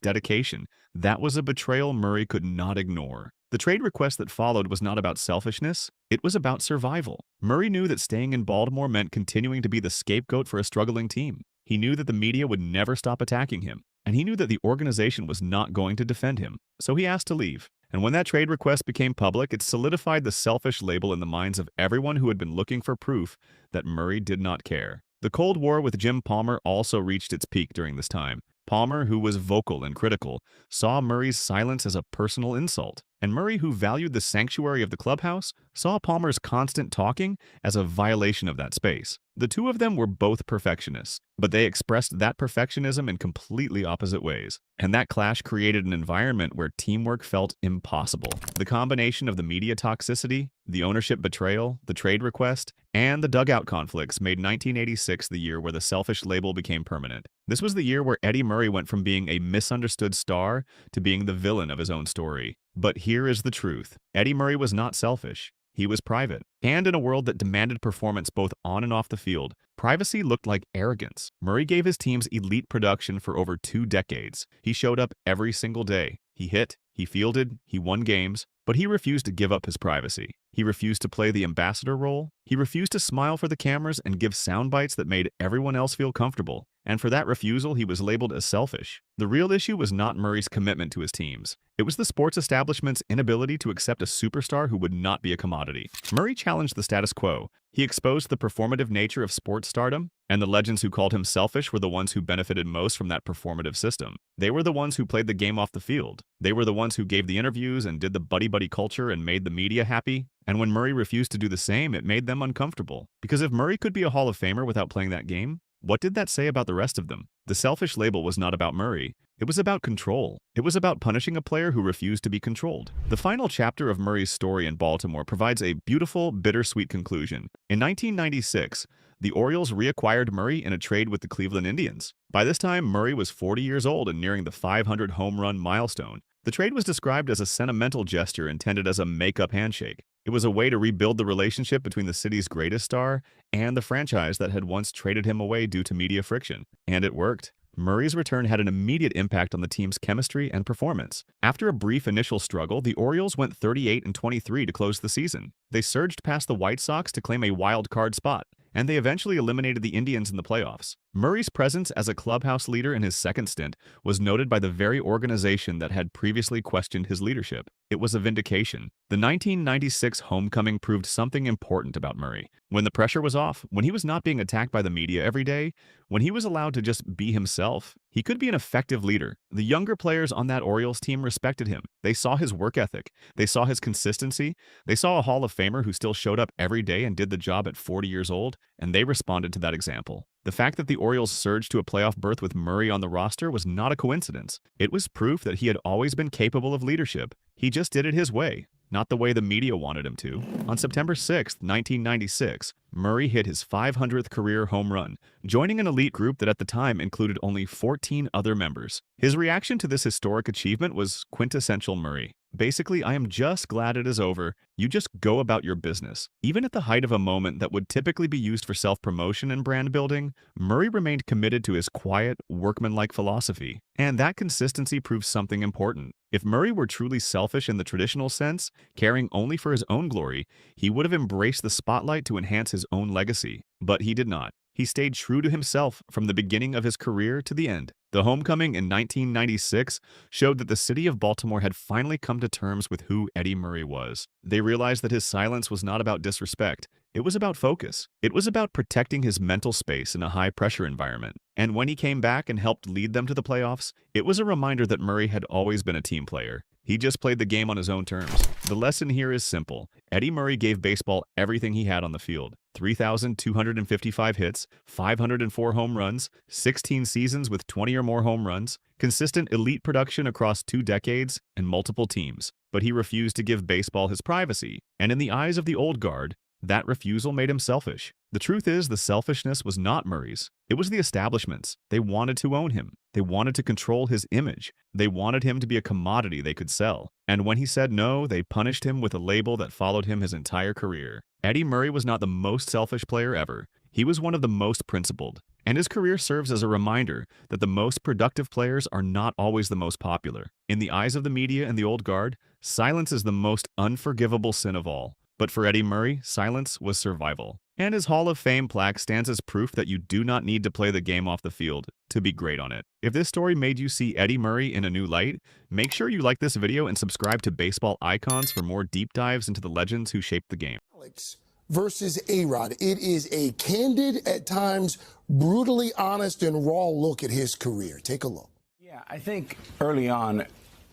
dedication, that was a betrayal Murray could not ignore. The trade request that followed was not about selfishness, it was about survival. Murray knew that staying in Baltimore meant continuing to be the scapegoat for a struggling team. He knew that the media would never stop attacking him, and he knew that the organization was not going to defend him, so he asked to leave. And when that trade request became public, it solidified the selfish label in the minds of everyone who had been looking for proof that Murray did not care. The Cold War with Jim Palmer also reached its peak during this time. Palmer, who was vocal and critical, saw Murray's silence as a personal insult, and Murray, who valued the sanctuary of the clubhouse, saw Palmer's constant talking as a violation of that space. The two of them were both perfectionists, but they expressed that perfectionism in completely opposite ways, and that clash created an environment where teamwork felt impossible. The combination of the media toxicity, the ownership betrayal, the trade request, and the dugout conflicts made 1986 the year where the selfish label became permanent. This was the year where Eddie Murray went from being a misunderstood star to being the villain of his own story. But here is the truth. Eddie Murray was not selfish. He was private. And in a world that demanded performance both on and off the field, privacy looked like arrogance. Murray gave his teams elite production for over 2 decades. He showed up every single day. He hit, he fielded, he won games, but he refused to give up his privacy. He refused to play the ambassador role. He refused to smile for the cameras and give sound bites that made everyone else feel comfortable. And for that refusal, he was labeled as selfish. The real issue was not Murray's commitment to his teams. It was the sports establishment's inability to accept a superstar who would not be a commodity. Murray challenged the status quo. He exposed the performative nature of sports stardom, and the legends who called him selfish were the ones who benefited most from that performative system. They were the ones who played the game off the field. They were the ones who gave the interviews and did the buddy-buddy culture and made the media happy. And when Murray refused to do the same, it made them uncomfortable. Because if Murray could be a Hall of Famer without playing that game, what did that say about the rest of them? The selfish label was not about Murray. It was about control. It was about punishing a player who refused to be controlled. The final chapter of Murray's story in Baltimore provides a beautiful, bittersweet conclusion. In 1996, the Orioles reacquired Murray in a trade with the Cleveland Indians. By this time, Murray was 40 years old and nearing the 500 home run milestone. The trade was described as a sentimental gesture intended as a make-up handshake. It was a way to rebuild the relationship between the city's greatest star and the franchise that had once traded him away due to media friction. And it worked. Murray's return had an immediate impact on the team's chemistry and performance. After a brief initial struggle, the Orioles went 38-23 to close the season. They surged past the White Sox to claim a wild card spot, and they eventually eliminated the Indians in the playoffs. Murray's presence as a clubhouse leader in his second stint was noted by the very organization that had previously questioned his leadership. It was a vindication. The 1996 homecoming proved something important about Murray. When the pressure was off, when he was not being attacked by the media every day, when he was allowed to just be himself, he could be an effective leader. The younger players on that Orioles team respected him. They saw his work ethic. They saw his consistency. They saw a Hall of Famer who still showed up every day and did the job at 40 years old, and they responded to that example. The fact that the Orioles surged to a playoff berth with Murray on the roster was not a coincidence. It was proof that he had always been capable of leadership. He just did it his way, not the way the media wanted him to. On September 6, 1996, Murray hit his 500th career home run, joining an elite group that at the time included only 14 other members. His reaction to this historic achievement was quintessential Murray. Basically, I am just glad it is over. You just go about your business. Even at the height of a moment that would typically be used for self-promotion and brand building, Murray remained committed to his quiet, workmanlike philosophy. And that consistency proves something important. If Murray were truly selfish in the traditional sense, caring only for his own glory, he would have embraced the spotlight to enhance his own legacy. But he did not. He stayed true to himself from the beginning of his career to the end. The homecoming in 1996 showed that the city of Baltimore had finally come to terms with who Eddie Murray was. They realized that his silence was not about disrespect. It was about focus. It was about protecting his mental space in a high-pressure environment. And when he came back and helped lead them to the playoffs, it was a reminder that Murray had always been a team player. He just played the game on his own terms. The lesson here is simple. Eddie Murray gave baseball everything he had on the field. 3,255 hits, 504 home runs, 16 seasons with 20 or more home runs, consistent elite production across 2 decades, and multiple teams. But he refused to give baseball his privacy. And in the eyes of the old guard, that refusal made him selfish. The truth is, the selfishness was not Murray's. It was the establishment's. They wanted to own him. They wanted to control his image. They wanted him to be a commodity they could sell. And when he said no, they punished him with a label that followed him his entire career. Eddie Murray was not the most selfish player ever. He was one of the most principled. And his career serves as a reminder that the most productive players are not always the most popular. In the eyes of the media and the old guard, silence is the most unforgivable sin of all. But for Eddie Murray, silence was survival. And his Hall of Fame plaque stands as proof that you do not need to play the game off the field to be great on it. If this story made you see Eddie Murray in a new light, make sure you like this video and subscribe to Baseball Icons for more deep dives into the legends who shaped the game.
Alex versus A-Rod. It is a candid, at times brutally honest and raw look at his career. Take a look.
Yeah, I think early on,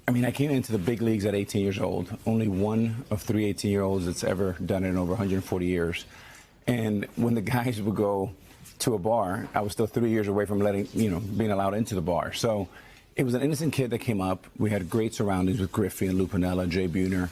I came into the big leagues at 18 years old. Only one of 3 18-year-olds that's ever done it in over 140 years. And when the guys would go to a bar, I was still 3 years away from being allowed into the bar. So it was an innocent kid that came up. We had great surroundings with Griffey and Lou Piniella, Jay Buhner.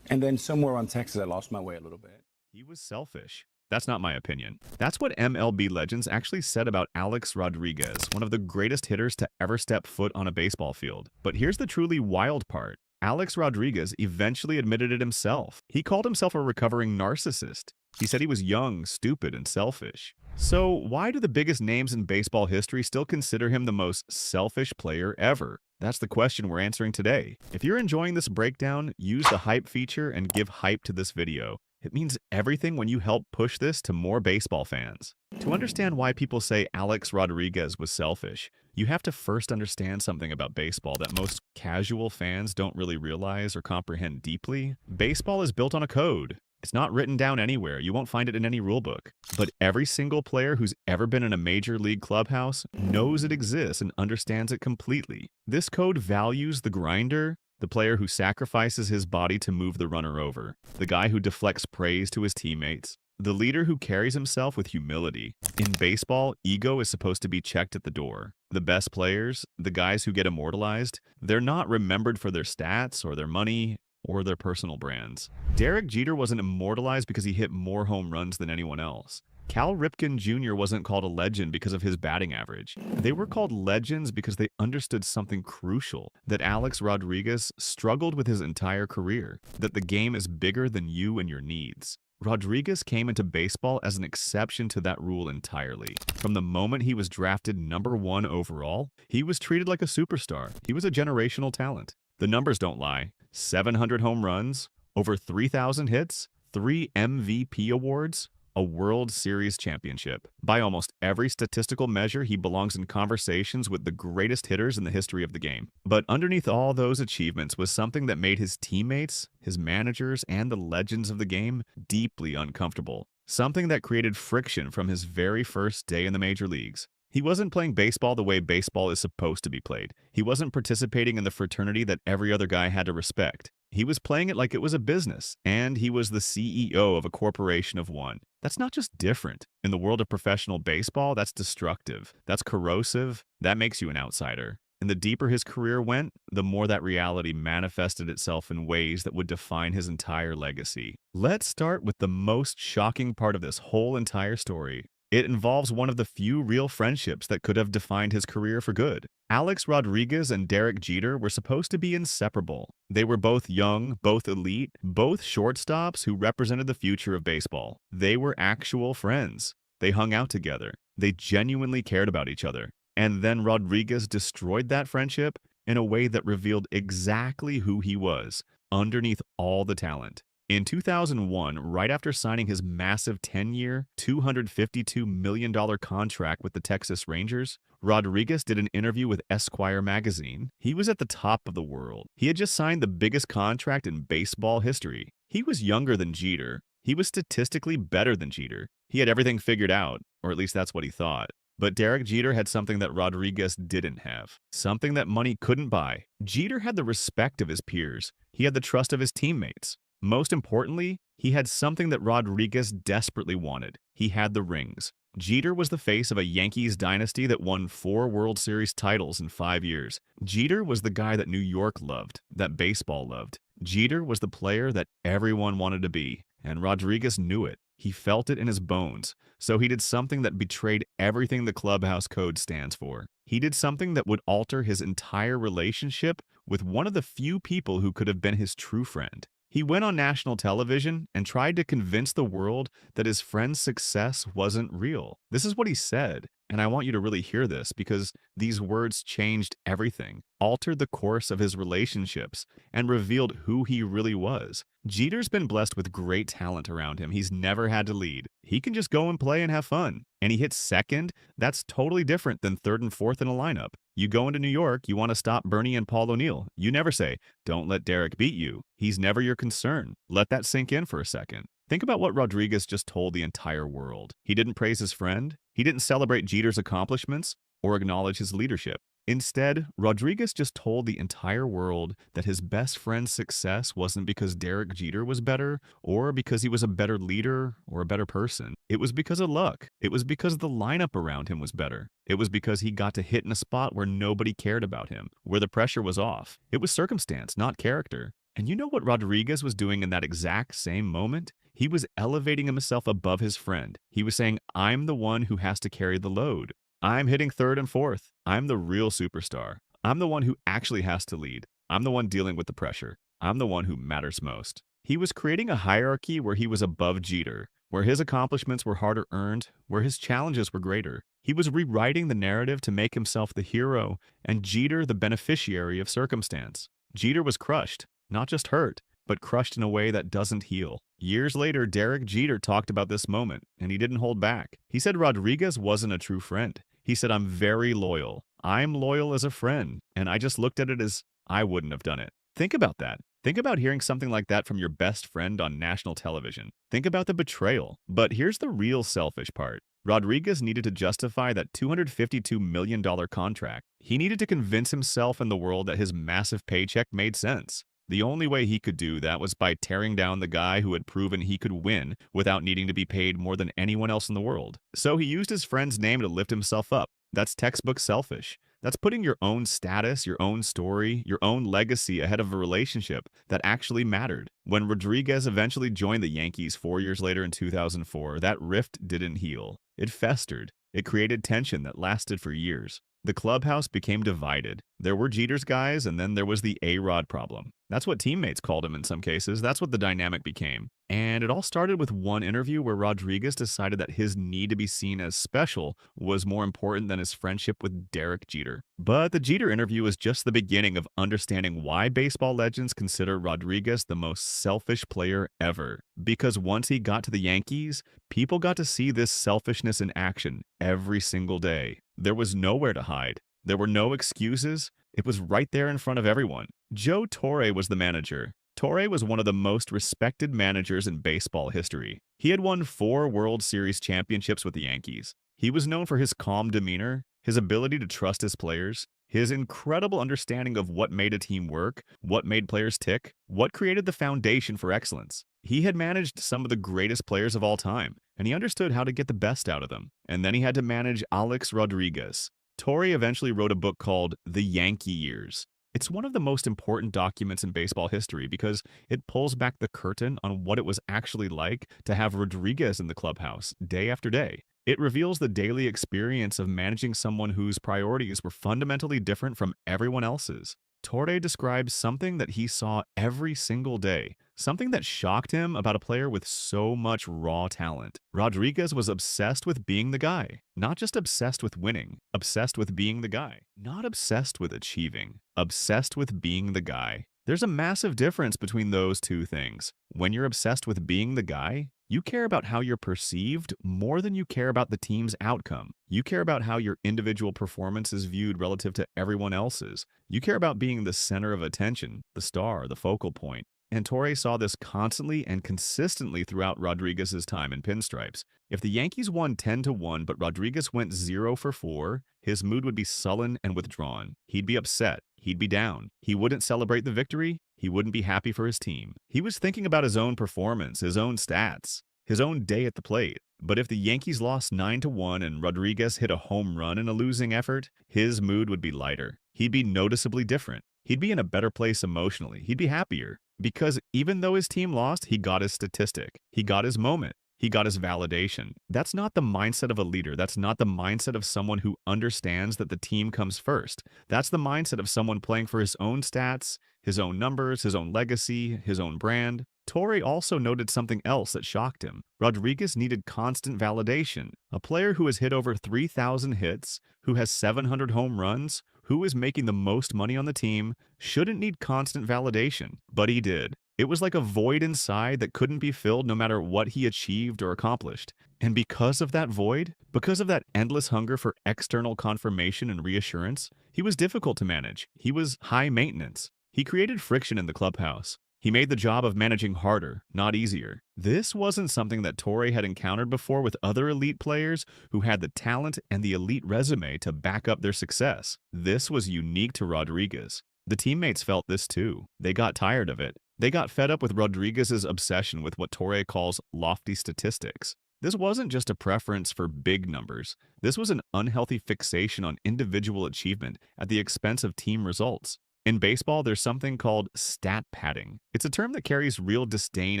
And then somewhere on Texas, I lost my way a little bit.
He was selfish. That's not my opinion. That's what MLB legends actually said about Alex Rodriguez, one of the greatest hitters to ever step foot on a baseball field. But here's the truly wild part. Alex Rodriguez eventually admitted it himself. He called himself a recovering narcissist. He said he was young, stupid, and selfish. So why do the biggest names in baseball history still consider him the most selfish player ever? That's the question we're answering today. If you're enjoying this breakdown, use the hype feature and give hype to this video. It means everything when you help push this to more baseball fans. To understand why people say Alex Rodriguez was selfish, you have to first understand something about baseball that most casual fans don't really realize or comprehend deeply. Baseball is built on a code. It's not written down anywhere. You won't find it in any rulebook. But every single player who's ever been in a major league clubhouse knows it exists and understands it completely. This code values the grinder, the player who sacrifices his body to move the runner over, the guy who deflects praise to his teammates, the leader who carries himself with humility. In baseball, ego is supposed to be checked at the door. The best players, the guys who get immortalized, they're not remembered for their stats or their money or their personal brands. Derek Jeter wasn't immortalized because he hit more home runs than anyone else. Cal Ripken Jr. wasn't called a legend because of his batting average. They were called legends because they understood something crucial, that Alex Rodriguez struggled with his entire career, that the game is bigger than you and your needs. Rodriguez came into baseball as an exception to that rule entirely. From the moment he was drafted #1 overall, he was treated like a superstar. He was a generational talent. The numbers don't lie. 700 home runs, over 3,000 hits, 3 MVP awards, a World Series championship. By almost every statistical measure, he belongs in conversations with the greatest hitters in the history of the game. But underneath all those achievements was something that made his teammates, his managers, and the legends of the game deeply uncomfortable. Something that created friction from his very first day in the major leagues. He wasn't playing baseball the way baseball is supposed to be played. He wasn't participating in the fraternity that every other guy had to respect. He was playing it like it was a business, and he was the CEO of a corporation of one. That's not just different. In the world of professional baseball, that's destructive. That's corrosive. That makes you an outsider. And the deeper his career went, the more that reality manifested itself in ways that would define his entire legacy. Let's start with the most shocking part of this whole entire story. It involves one of the few real friendships that could have defined his career for good. Alex Rodriguez and Derek Jeter were supposed to be inseparable. They were both young, both elite, both shortstops who represented the future of baseball. They were actual friends. They hung out together. They genuinely cared about each other. And then Rodriguez destroyed that friendship in a way that revealed exactly who he was, underneath all the talent. In 2001, right after signing his massive 10-year, $252 million contract with the Texas Rangers, Rodriguez did an interview with Esquire magazine. He was at the top of the world. He had just signed the biggest contract in baseball history. He was younger than Jeter. He was statistically better than Jeter. He had everything figured out, or at least that's what he thought. But Derek Jeter had something that Rodriguez didn't have, something that money couldn't buy. Jeter had the respect of his peers. He had the trust of his teammates. Most importantly, he had something that Rodriguez desperately wanted. He had the rings. Jeter was the face of a Yankees dynasty that won 4 World Series titles in 5 years. Jeter was the guy that New York loved, that baseball loved. Jeter was the player that everyone wanted to be, and Rodriguez knew it. He felt it in his bones, so he did something that betrayed everything the clubhouse code stands for. He did something that would alter his entire relationship with one of the few people who could have been his true friend. He went on national television and tried to convince the world that his friend's success wasn't real. This is what he said, and I want you to really hear this because these words changed everything, altered the course of his relationships, and revealed who he really was. Jeter's been blessed with great talent around him. He's never had to lead. He can just go and play and have fun. And he hits second. That's totally different than third and fourth in a lineup. You go into New York, you want to stop Bernie and Paul O'Neill. You never say, don't let Derek beat you. He's never your concern. Let that sink in for a second. Think about what Rodriguez just told the entire world. He didn't praise his friend. He didn't celebrate Jeter's accomplishments or acknowledge his leadership. Instead, Rodriguez just told the entire world that his best friend's success wasn't because Derek Jeter was better or because he was a better leader or a better person. It was because of luck. It was because the lineup around him was better. It was because he got to hit in a spot where nobody cared about him, where the pressure was off. It was circumstance, not character. And you know what Rodriguez was doing in that exact same moment? He was elevating himself above his friend. He was saying, I'm the one who has to carry the load. I'm hitting third and fourth. I'm the real superstar. I'm the one who actually has to lead. I'm the one dealing with the pressure. I'm the one who matters most. He was creating a hierarchy where he was above Jeter, where his accomplishments were harder earned, where his challenges were greater. He was rewriting the narrative to make himself the hero and Jeter the beneficiary of circumstance. Jeter was crushed, not just hurt, but crushed in a way that doesn't heal. Years later, Derek Jeter talked about this moment, and he didn't hold back. He said Rodriguez wasn't a true friend. He said, I'm very loyal. I'm loyal as a friend, and I just looked at it as I wouldn't have done it. Think about that. Think about hearing something like that from your best friend on national television. Think about the betrayal. But here's the real selfish part. Rodriguez needed to justify that $252 million contract. He needed to convince himself and the world that his massive paycheck made sense. The only way he could do that was by tearing down the guy who had proven he could win without needing to be paid more than anyone else in the world. So he used his friend's name to lift himself up. That's textbook selfish. That's putting your own status, your own story, your own legacy ahead of a relationship that actually mattered. When Rodriguez eventually joined the Yankees 4 years later in 2004, that rift didn't heal. It festered. It created tension that lasted for years. The clubhouse became divided. There were Jeter's guys, and then there was the A-Rod problem. That's what teammates called him in some cases. That's what the dynamic became. And it all started with one interview where Rodriguez decided that his need to be seen as special was more important than his friendship with Derek Jeter. But the Jeter interview was just the beginning of understanding why baseball legends consider Rodriguez the most selfish player ever. Because once he got to the Yankees, people got to see this selfishness in action every single day. There was nowhere to hide. There were no excuses. It was right there in front of everyone. Joe Torre was the manager. Torre was one of the most respected managers in baseball history. He had won 4 World Series championships with the Yankees. He was known for his calm demeanor, his ability to trust his players, his incredible understanding of what made a team work, what made players tick, what created the foundation for excellence. He had managed some of the greatest players of all time, and he understood how to get the best out of them. And then he had to manage Alex Rodriguez. Torre eventually wrote a book called The Yankee Years. It's one of the most important documents in baseball history because it pulls back the curtain on what it was actually like to have Rodriguez in the clubhouse day after day. It reveals the daily experience of managing someone whose priorities were fundamentally different from everyone else's. Torre describes something that he saw every single day, something that shocked him about a player with so much raw talent. Rodriguez was obsessed with being the guy, not just obsessed with winning, obsessed with being the guy, not obsessed with achieving, obsessed with being the guy. There's a massive difference between those two things. When you're obsessed with being the guy, you care about how you're perceived more than you care about the team's outcome. You care about how your individual performance is viewed relative to everyone else's. You care about being the center of attention, the star, the focal point. And Torre saw this constantly and consistently throughout Rodriguez's time in pinstripes. If the Yankees won 10-1 but Rodriguez went 0 for 4, his mood would be sullen and withdrawn. He'd be upset. He'd be down. He wouldn't celebrate the victory. He wouldn't be happy for his team. He was thinking about his own performance, his own stats, his own day at the plate. But if the Yankees lost 9-1 and Rodriguez hit a home run in a losing effort, his mood would be lighter. He'd be noticeably different. He'd be in a better place emotionally. He'd be happier. Because even though his team lost, he got his statistic. He got his moment. He got his validation. That's not the mindset of a leader. That's not the mindset of someone who understands that the team comes first. That's the mindset of someone playing for his own stats, his own numbers, his own legacy, his own brand. Torre also noted something else that shocked him. Rodriguez needed constant validation. A player who has hit over 3,000 hits, who has 700 home runs, who is making the most money on the team, shouldn't need constant validation. But he did. It was like a void inside that couldn't be filled no matter what he achieved or accomplished. And because of that void, because of that endless hunger for external confirmation and reassurance, he was difficult to manage. He was high maintenance. He created friction in the clubhouse. He made the job of managing harder, not easier. This wasn't something that Torre had encountered before with other elite players who had the talent and the elite resume to back up their success. This was unique to Rodriguez. The teammates felt this too. They got tired of it. They got fed up with Rodriguez's obsession with what Torre calls lofty statistics. This wasn't just a preference for big numbers. This was an unhealthy fixation on individual achievement at the expense of team results. In baseball, there's something called stat padding. It's a term that carries real disdain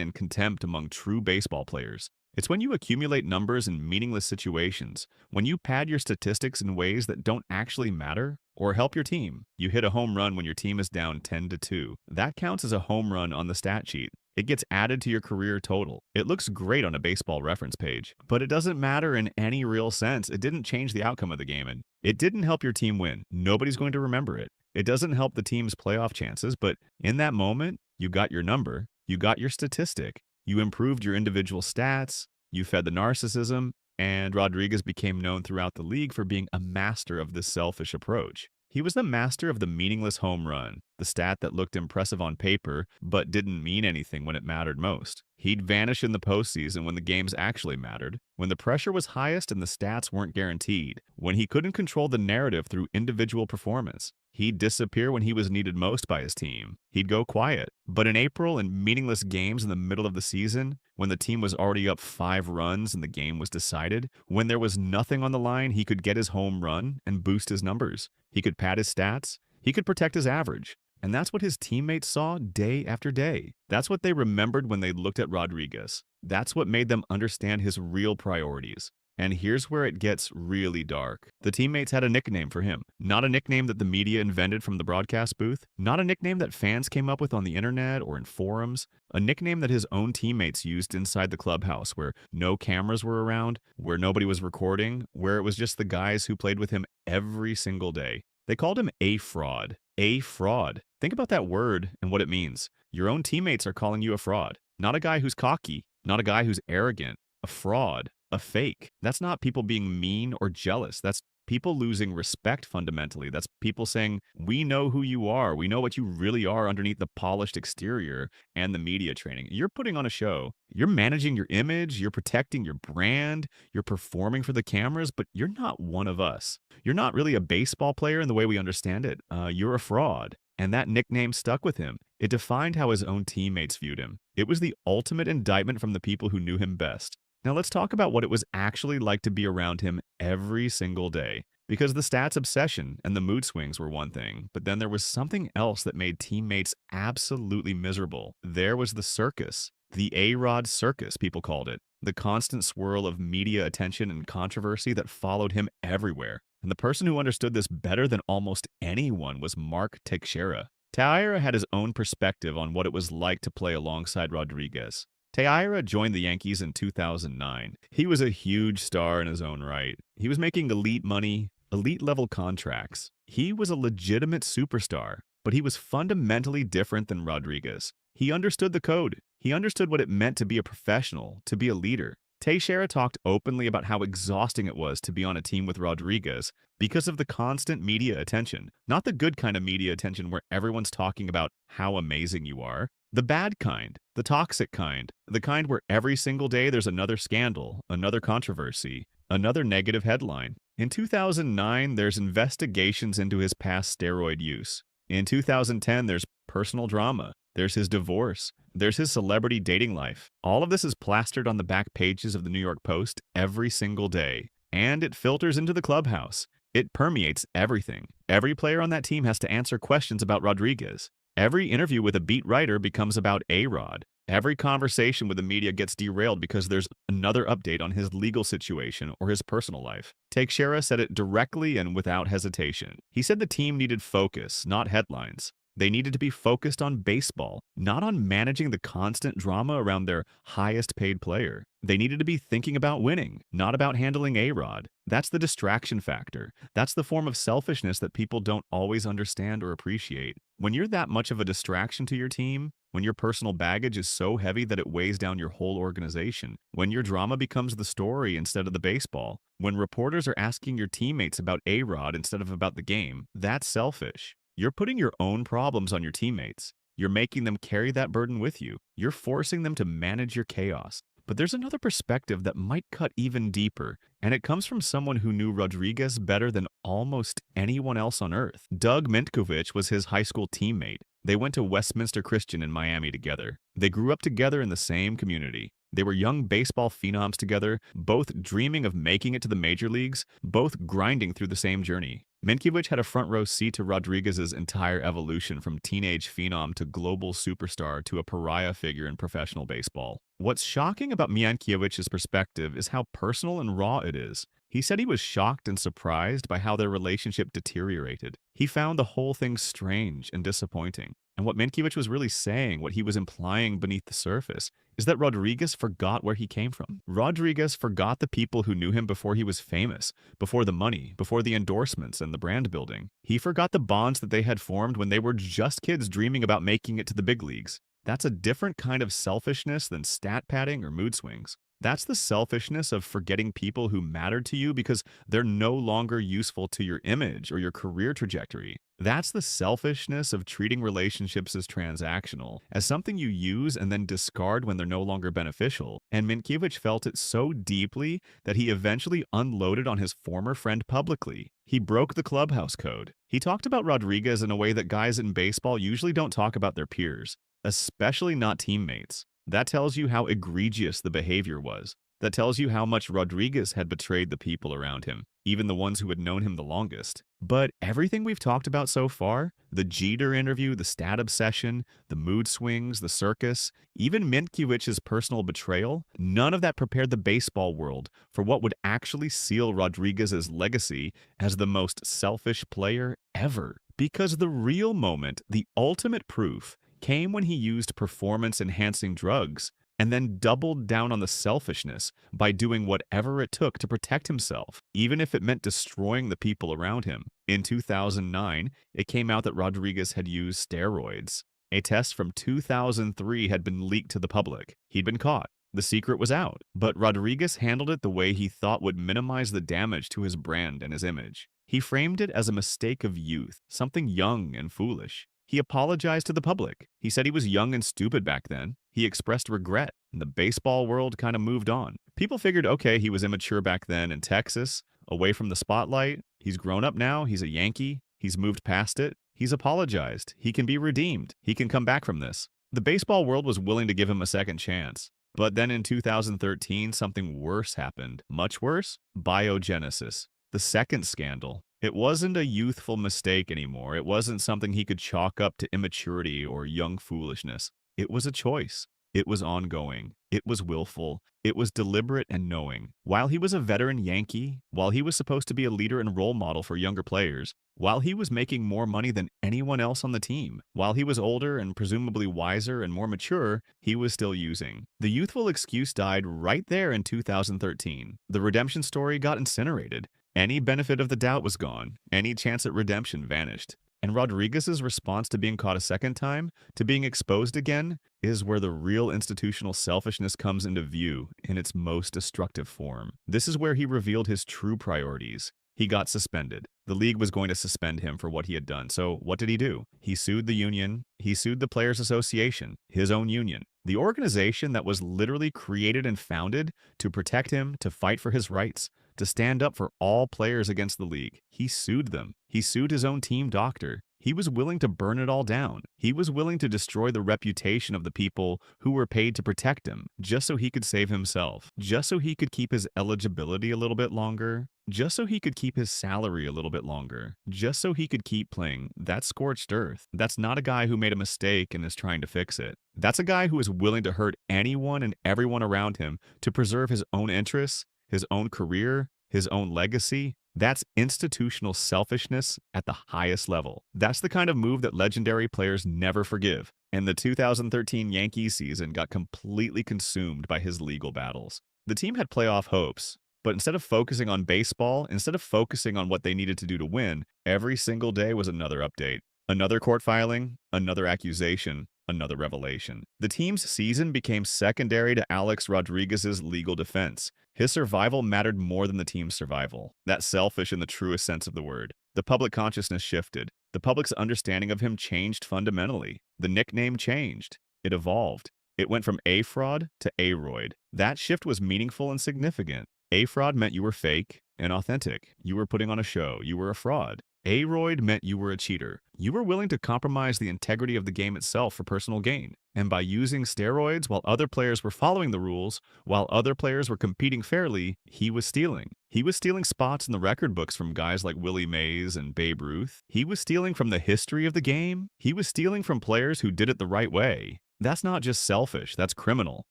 and contempt among true baseball players. It's when you accumulate numbers in meaningless situations, when you pad your statistics in ways that don't actually matter or help your team. You hit a home run when your team is down 10-2. That counts as a home run on the stat sheet. It gets added to your career total. It looks great on a baseball reference page, but it doesn't matter in any real sense. It didn't change the outcome of the game, and it didn't help your team win. Nobody's going to remember it. It doesn't help the team's playoff chances, but in that moment, you got your number, you got your statistic, you improved your individual stats, you fed the narcissism, and Rodriguez became known throughout the league for being a master of this selfish approach. He was the master of the meaningless home run, the stat that looked impressive on paper but didn't mean anything when it mattered most. He'd vanish in the postseason when the games actually mattered, when the pressure was highest and the stats weren't guaranteed, when he couldn't control the narrative through individual performance. He'd disappear when he was needed most by his team. He'd go quiet. But in April, in meaningless games in the middle of the season, when the team was already up 5 runs and the game was decided, when there was nothing on the line, he could get his home run and boost his numbers. He could pad his stats. He could protect his average. And that's what his teammates saw day after day. That's what they remembered when they looked at Rodriguez. That's what made them understand his real priorities. And here's where it gets really dark. The teammates had a nickname for him. Not a nickname that the media invented from the broadcast booth. Not a nickname that fans came up with on the internet or in forums. A nickname that his own teammates used inside the clubhouse, where no cameras were around, where nobody was recording, where it was just the guys who played with him every single day. They called him a fraud. A fraud. Think about that word and what it means. Your own teammates are calling you a fraud. Not a guy who's cocky. Not a guy who's arrogant. A fraud. A fake. That's not people being mean or jealous. That's people losing respect fundamentally. That's people saying, we know who you are. We know what you really are underneath the polished exterior and the media training. You're putting on a show. You're managing your image. You're protecting your brand. You're performing for the cameras, but you're not one of us. You're not really a baseball player in the way we understand it. You're a fraud. And that nickname stuck with him. It defined how his own teammates viewed him. It was the ultimate indictment from the people who knew him best. Now let's talk about what it was actually like to be around him every single day. Because the stats obsession and the mood swings were one thing, but then there was something else that made teammates absolutely miserable. There was the circus. The A-Rod circus, people called it. The constant swirl of media attention and controversy that followed him everywhere. And the person who understood this better than almost anyone was Mark Teixeira. Teixeira had his own perspective on what it was like to play alongside Rodriguez. Teixeira joined the Yankees in 2009. He was a huge star in his own right. He was making elite money, elite-level contracts. He was a legitimate superstar. but he was fundamentally different than Rodriguez. He understood the code. He understood what it meant to be a professional, to be a leader. Teixeira talked openly about how exhausting it was to be on a team with Rodriguez because of the constant media attention. Not the good kind of media attention where everyone's talking about how amazing you are. The bad kind, the toxic kind, the kind where every single day there's another scandal, another controversy, another negative headline. In 2009, there's investigations into his past steroid use. In 2010, there's personal drama. There's his divorce. There's his celebrity dating life. All of this is plastered on the back pages of the New York Post every single day. And it filters into the clubhouse. It permeates everything. Every player on that team has to answer questions about Rodriguez. Every interview with a beat writer becomes about A-Rod. Every conversation with the media gets derailed because there's another update on his legal situation or his personal life. Teixeira said it directly and without hesitation. He said the team needed focus, not headlines. They needed to be focused on baseball, not on managing the constant drama around their highest paid player. They needed to be thinking about winning, not about handling A-Rod. That's the distraction factor. That's the form of selfishness that people don't always understand or appreciate. When you're that much of a distraction to your team, when your personal baggage is so heavy that it weighs down your whole organization, when your drama becomes the story instead of the baseball, when reporters are asking your teammates about A-Rod instead of about the game, that's selfish. You're putting your own problems on your teammates. You're making them carry that burden with you. You're forcing them to manage your chaos. But there's another perspective that might cut even deeper, and it comes from someone who knew Rodriguez better than almost anyone else on earth. Doug Mintkovich was his high school teammate. They went to Westminster Christian in Miami together. They grew up together in the same community. They were young baseball phenoms together, both dreaming of making it to the major leagues, both grinding through the same journey. Mintkovich had a front row seat to Rodriguez's entire evolution from teenage phenom to global superstar to a pariah figure in professional baseball. What's shocking about Mientkiewicz' perspective is how personal and raw it is. He said he was shocked and surprised by how their relationship deteriorated. He found the whole thing strange and disappointing. And what Mintkiewicz was really saying, what he was implying beneath the surface, is that Rodriguez forgot where he came from. Rodriguez forgot the people who knew him before he was famous, before the money, before the endorsements and the brand building. He forgot the bonds that they had formed when they were just kids dreaming about making it to the big leagues. That's a different kind of selfishness than stat padding or mood swings. That's the selfishness of forgetting people who mattered to you because they're no longer useful to your image or your career trajectory. That's the selfishness of treating relationships as transactional, as something you use and then discard when they're no longer beneficial. And Mintkiewicz felt it so deeply that he eventually unloaded on his former friend publicly. He broke the clubhouse code. He talked about Rodriguez in a way that guys in baseball usually don't talk about their peers, especially not teammates. That tells you how egregious the behavior was. That tells you how much Rodriguez had betrayed the people around him, even the ones who had known him the longest. But everything we've talked about so far, the Jeter interview, the stat obsession, the mood swings, the circus, even Mintkiewicz's personal betrayal, none of that prepared the baseball world for what would actually seal Rodriguez's legacy as the most selfish player ever. Because the real moment, the ultimate proof, came when he used performance-enhancing drugs and then doubled down on the selfishness by doing whatever it took to protect himself, even if it meant destroying the people around him. In 2009, it came out that Rodriguez had used steroids. A test from 2003 had been leaked to the public. He'd been caught. The secret was out, but Rodriguez handled it the way he thought would minimize the damage to his brand and his image. He framed it as a mistake of youth, something young and foolish. He apologized to the public. He said he was young and stupid back then. He expressed regret, and the baseball world kind of moved on. People figured, okay, he was immature back then in Texas, away from the spotlight. He's grown up now. He's a Yankee. He's moved past it. He's apologized. He can be redeemed. He can come back from this. The baseball world was willing to give him a second chance. But then in 2013, something worse happened. Much worse? Biogenesis. The second scandal. It wasn't a youthful mistake anymore. It wasn't something he could chalk up to immaturity or young foolishness. It was a choice. It was ongoing. It was willful. It was deliberate and knowing. While he was a veteran Yankee, while he was supposed to be a leader and role model for younger players, while he was making more money than anyone else on the team, while he was older and presumably wiser and more mature, he was still using. The youthful excuse died right there in 2013. The redemption story got incinerated. Any benefit of the doubt was gone. Any chance at redemption vanished. And Rodriguez's response to being caught a second time, to being exposed again, is where the real institutional selfishness comes into view in its most destructive form. This is where he revealed his true priorities. He got suspended. The league was going to suspend him for what he had done. So what did he do? He sued the union. He sued the Players Association, his own union, the organization that was literally created and founded to protect him, to fight for his rights, to stand up for all players against the league. He sued them. He sued his own team doctor. He was willing to burn it all down. He was willing to destroy the reputation of the people who were paid to protect him, just so he could save himself, just so he could keep his eligibility a little bit longer, just so he could keep his salary a little bit longer, just so he could keep playing. That's scorched earth. That's not a guy who made a mistake and is trying to fix it. That's a guy who is willing to hurt anyone and everyone around him to preserve his own interests, his own career, his own legacy. That's institutional selfishness at the highest level. That's the kind of move that legendary players never forgive. And the 2013 Yankees season got completely consumed by his legal battles. The team had playoff hopes, but instead of focusing on baseball, instead of focusing on what they needed to do to win, every single day was another update. Another court filing, another accusation, another revelation. The team's season became secondary to Alex Rodriguez's legal defense. His survival mattered more than the team's survival. That's selfish in the truest sense of the word. The public consciousness shifted. The public's understanding of him changed fundamentally. The nickname changed. It evolved. It went from A-Fraud to A-Royd. That shift was meaningful and significant. A-Fraud meant you were fake and authentic. You were putting on a show. You were a fraud. A-Royd meant you were a cheater. You were willing to compromise the integrity of the game itself for personal gain. And by using steroids while other players were following the rules, while other players were competing fairly, he was stealing. He was stealing spots in the record books from guys like Willie Mays and Babe Ruth. He was stealing from the history of the game. He was stealing from players who did it the right way. That's not just selfish, that's criminal.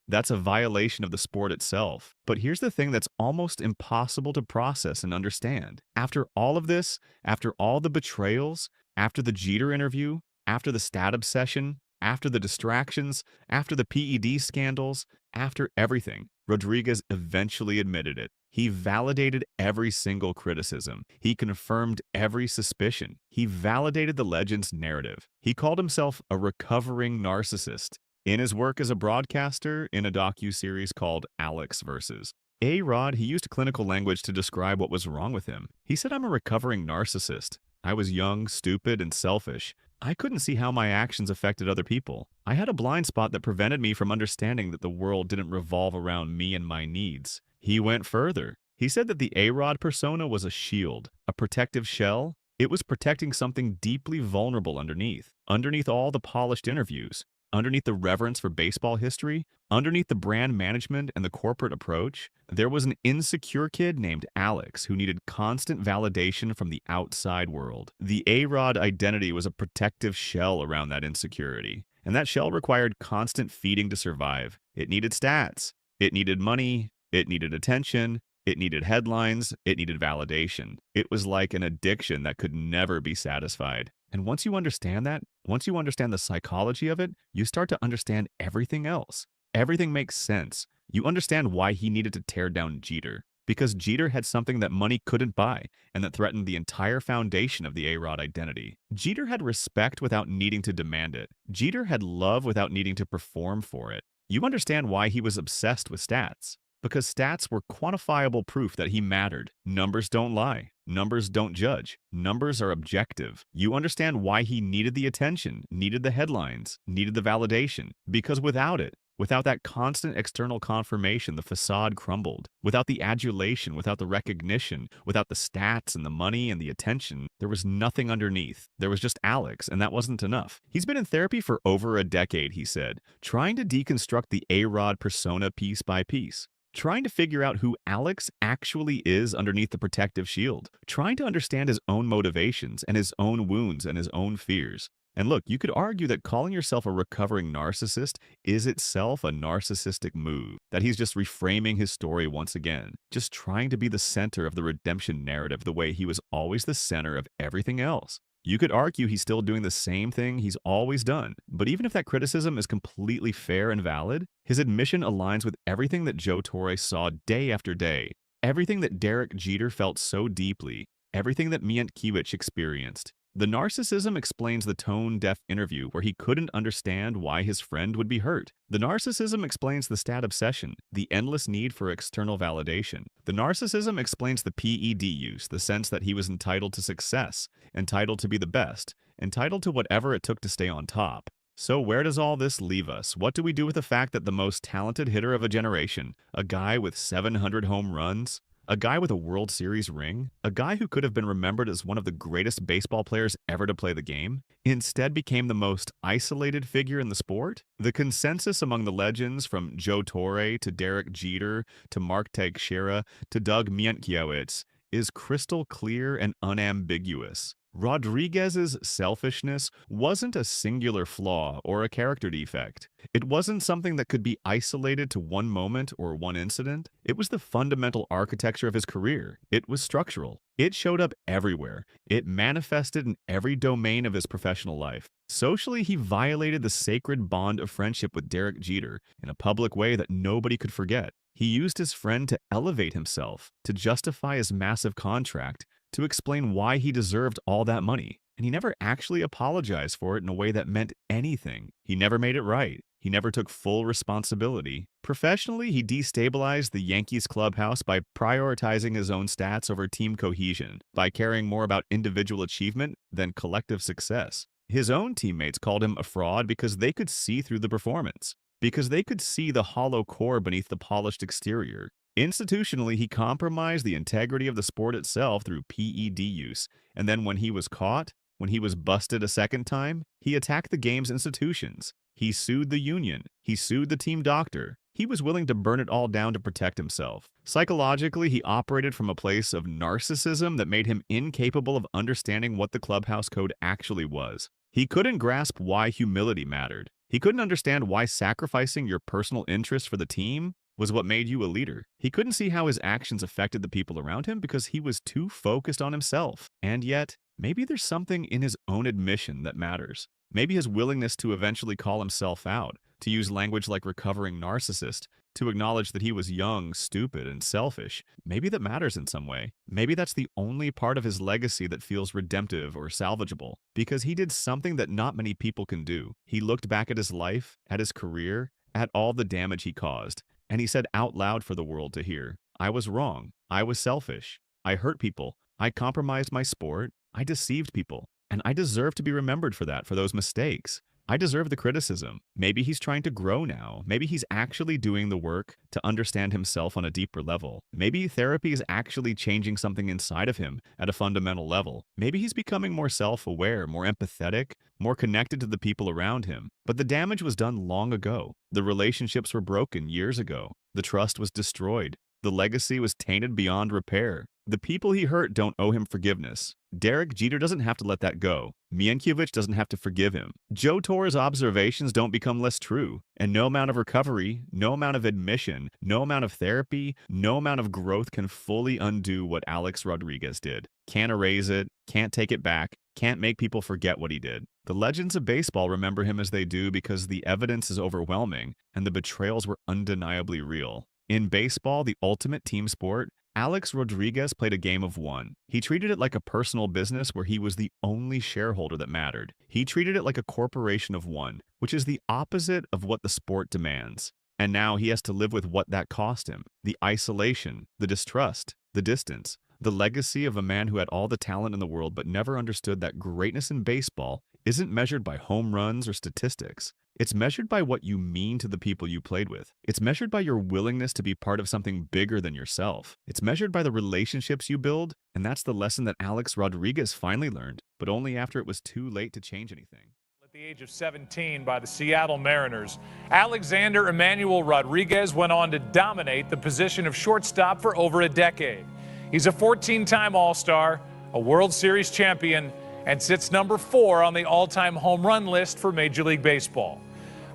That's a violation of the sport itself. But here's the thing that's almost impossible to process and understand. After all of this, after all the betrayals, after the Jeter interview, after the stat obsession, after the distractions, after the PED scandals, after everything, Rodriguez eventually admitted it. He validated every single criticism. He confirmed every suspicion. He validated the legend's narrative. He called himself a recovering narcissist. In his work as a broadcaster in a docu-series called Alex vs. A-Rod, he used clinical language to describe what was wrong with him. He said, "I'm a recovering narcissist. I was young, stupid, and selfish. I couldn't see how my actions affected other people. I had a blind spot that prevented me from understanding that the world didn't revolve around me and my needs." He went further. He said that the A-Rod persona was a shield, a protective shell. It was protecting something deeply vulnerable underneath all the polished interviews, underneath the reverence for baseball history, underneath the brand management and the corporate approach. There was an insecure kid named Alex who needed constant validation from the outside world. The A-Rod identity was a protective shell around that insecurity, and that shell required constant feeding to survive. It needed stats. It needed money. It needed attention. It needed headlines. It needed validation. It was like an addiction that could never be satisfied. And once you understand that, once you understand the psychology of it, you start to understand everything else. Everything makes sense. You understand why he needed to tear down Jeter. Because Jeter had something that money couldn't buy and that threatened the entire foundation of the A-Rod identity. Jeter had respect without needing to demand it. Jeter had love without needing to perform for it. You understand why he was obsessed with stats. Because stats were quantifiable proof that he mattered. Numbers don't lie. Numbers don't judge. Numbers are objective. You understand why he needed the attention, needed the headlines, needed the validation. Because without it, without that constant external confirmation, the facade crumbled. Without the adulation, without the recognition, without the stats and the money and the attention, there was nothing underneath. There was just Alex, and that wasn't enough. He's been in therapy for over a decade, he said, trying to deconstruct the A-Rod persona piece by piece. Trying to figure out who Alex actually is underneath the protective shield, trying to understand his own motivations and his own wounds and his own fears. And look, you could argue that calling yourself a recovering narcissist is itself a narcissistic move, that he's just reframing his story once again, just trying to be the center of the redemption narrative the way he was always the center of everything else. You could argue he's still doing the same thing he's always done, but even if that criticism is completely fair and valid, his admission aligns with everything that Joe Torre saw day after day, everything that Derek Jeter felt so deeply, everything that Mientkiewicz experienced. The narcissism explains the tone-deaf interview where he couldn't understand why his friend would be hurt. The narcissism explains the stat obsession, the endless need for external validation. The narcissism explains the PED use, the sense that he was entitled to success, entitled to be the best, entitled to whatever it took to stay on top. So where does all this leave us? What do we do with the fact that the most talented hitter of a generation, a guy with 700 home runs, a guy with a World Series ring, a guy who could have been remembered as one of the greatest baseball players ever to play the game, instead became the most isolated figure in the sport? The consensus among the legends, from Joe Torre to Derek Jeter to Mark Teixeira to Doug Mientkiewicz, is crystal clear and unambiguous. Rodriguez's selfishness wasn't a singular flaw or a character defect. It wasn't something that could be isolated to one moment or one incident. It was the fundamental architecture of his career. It was structural. It showed up everywhere. It manifested in every domain of his professional life. Socially, he violated the sacred bond of friendship with Derek Jeter in a public way that nobody could forget. He used his friend to elevate himself, to justify his massive contract, to explain why he deserved all that money. And he never actually apologized for it in a way that meant anything. He never made it right. He never took full responsibility. Professionally, he destabilized the Yankees clubhouse by prioritizing his own stats over team cohesion, by caring more about individual achievement than collective success. His own teammates called him a fraud because they could see through the performance, because they could see the hollow core beneath the polished exterior. Institutionally, he compromised the integrity of the sport itself through PED use, and then when he was caught, when he was busted a second time, he attacked the game's institutions. He sued the union. He sued the team doctor. He was willing to burn it all down to protect himself. Psychologically, he operated from a place of narcissism that made him incapable of understanding what the clubhouse code actually was. He couldn't grasp why humility mattered. He couldn't understand why sacrificing your personal interests for the team was what made you a leader. He couldn't see how his actions affected the people around him because he was too focused on himself. And yet, maybe there's something in his own admission that matters. Maybe his willingness to eventually call himself out, to use language like recovering narcissist, to acknowledge that he was young, stupid, and selfish. Maybe that matters in some way. Maybe that's the only part of his legacy that feels redemptive or salvageable, because he did something that not many people can do. He looked back at his life, at his career, at all the damage he caused, and he said out loud for the world to hear, "I was wrong. I was selfish. I hurt people. I compromised my sport. I deceived people. And I deserve to be remembered for that, for those mistakes. I deserve the criticism." Maybe he's trying to grow now. Maybe he's actually doing the work to understand himself on a deeper level. Maybe therapy is actually changing something inside of him at a fundamental level. Maybe he's becoming more self-aware, more empathetic, more connected to the people around him. But the damage was done long ago. The relationships were broken years ago. The trust was destroyed. The legacy was tainted beyond repair. The people he hurt don't owe him forgiveness. Derek Jeter doesn't have to let that go. Mientkiewicz doesn't have to forgive him. Joe Torre's observations don't become less true. And no amount of recovery, no amount of admission, no amount of therapy, no amount of growth can fully undo what Alex Rodriguez did. Can't erase it, can't take it back, can't make people forget what he did. The legends of baseball remember him as they do because the evidence is overwhelming and the betrayals were undeniably real. In baseball, the ultimate team sport, Alex Rodriguez played a game of one. He treated it like a personal business where he was the only shareholder that mattered. He treated it like a corporation of one, which is the opposite of what the sport demands. And now he has to live with what that cost him. The isolation, the distrust, the distance, the legacy of a man who had all the talent in the world but never understood that greatness in baseball isn't measured by home runs or statistics. It's measured by what you mean to the people you played with. It's measured by your willingness to be part of something bigger than yourself. It's measured by the relationships you build, and that's the lesson that Alex Rodriguez finally learned, but only after it was too late to change anything.
At the age of 17 by the Seattle Mariners, Alexander Emmanuel Rodriguez went on to dominate the position of shortstop for over a decade. He's a 14-time All-Star, a World Series champion, and sits number 4 on the all-time home run list for Major League Baseball.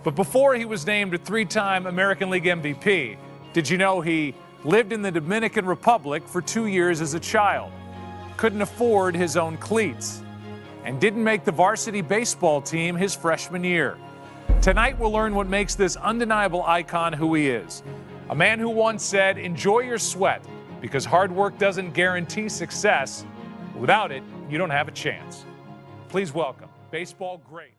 But before he was named a 3-time American League MVP, did you know he lived in the Dominican Republic for 2 years as a child, couldn't afford his own cleats, and didn't make the varsity baseball team his freshman year? Tonight we'll learn what makes this undeniable icon who he is. A man who once said, "Enjoy your sweat, because hard work doesn't guarantee success. Without it, you don't have a chance." Please welcome baseball great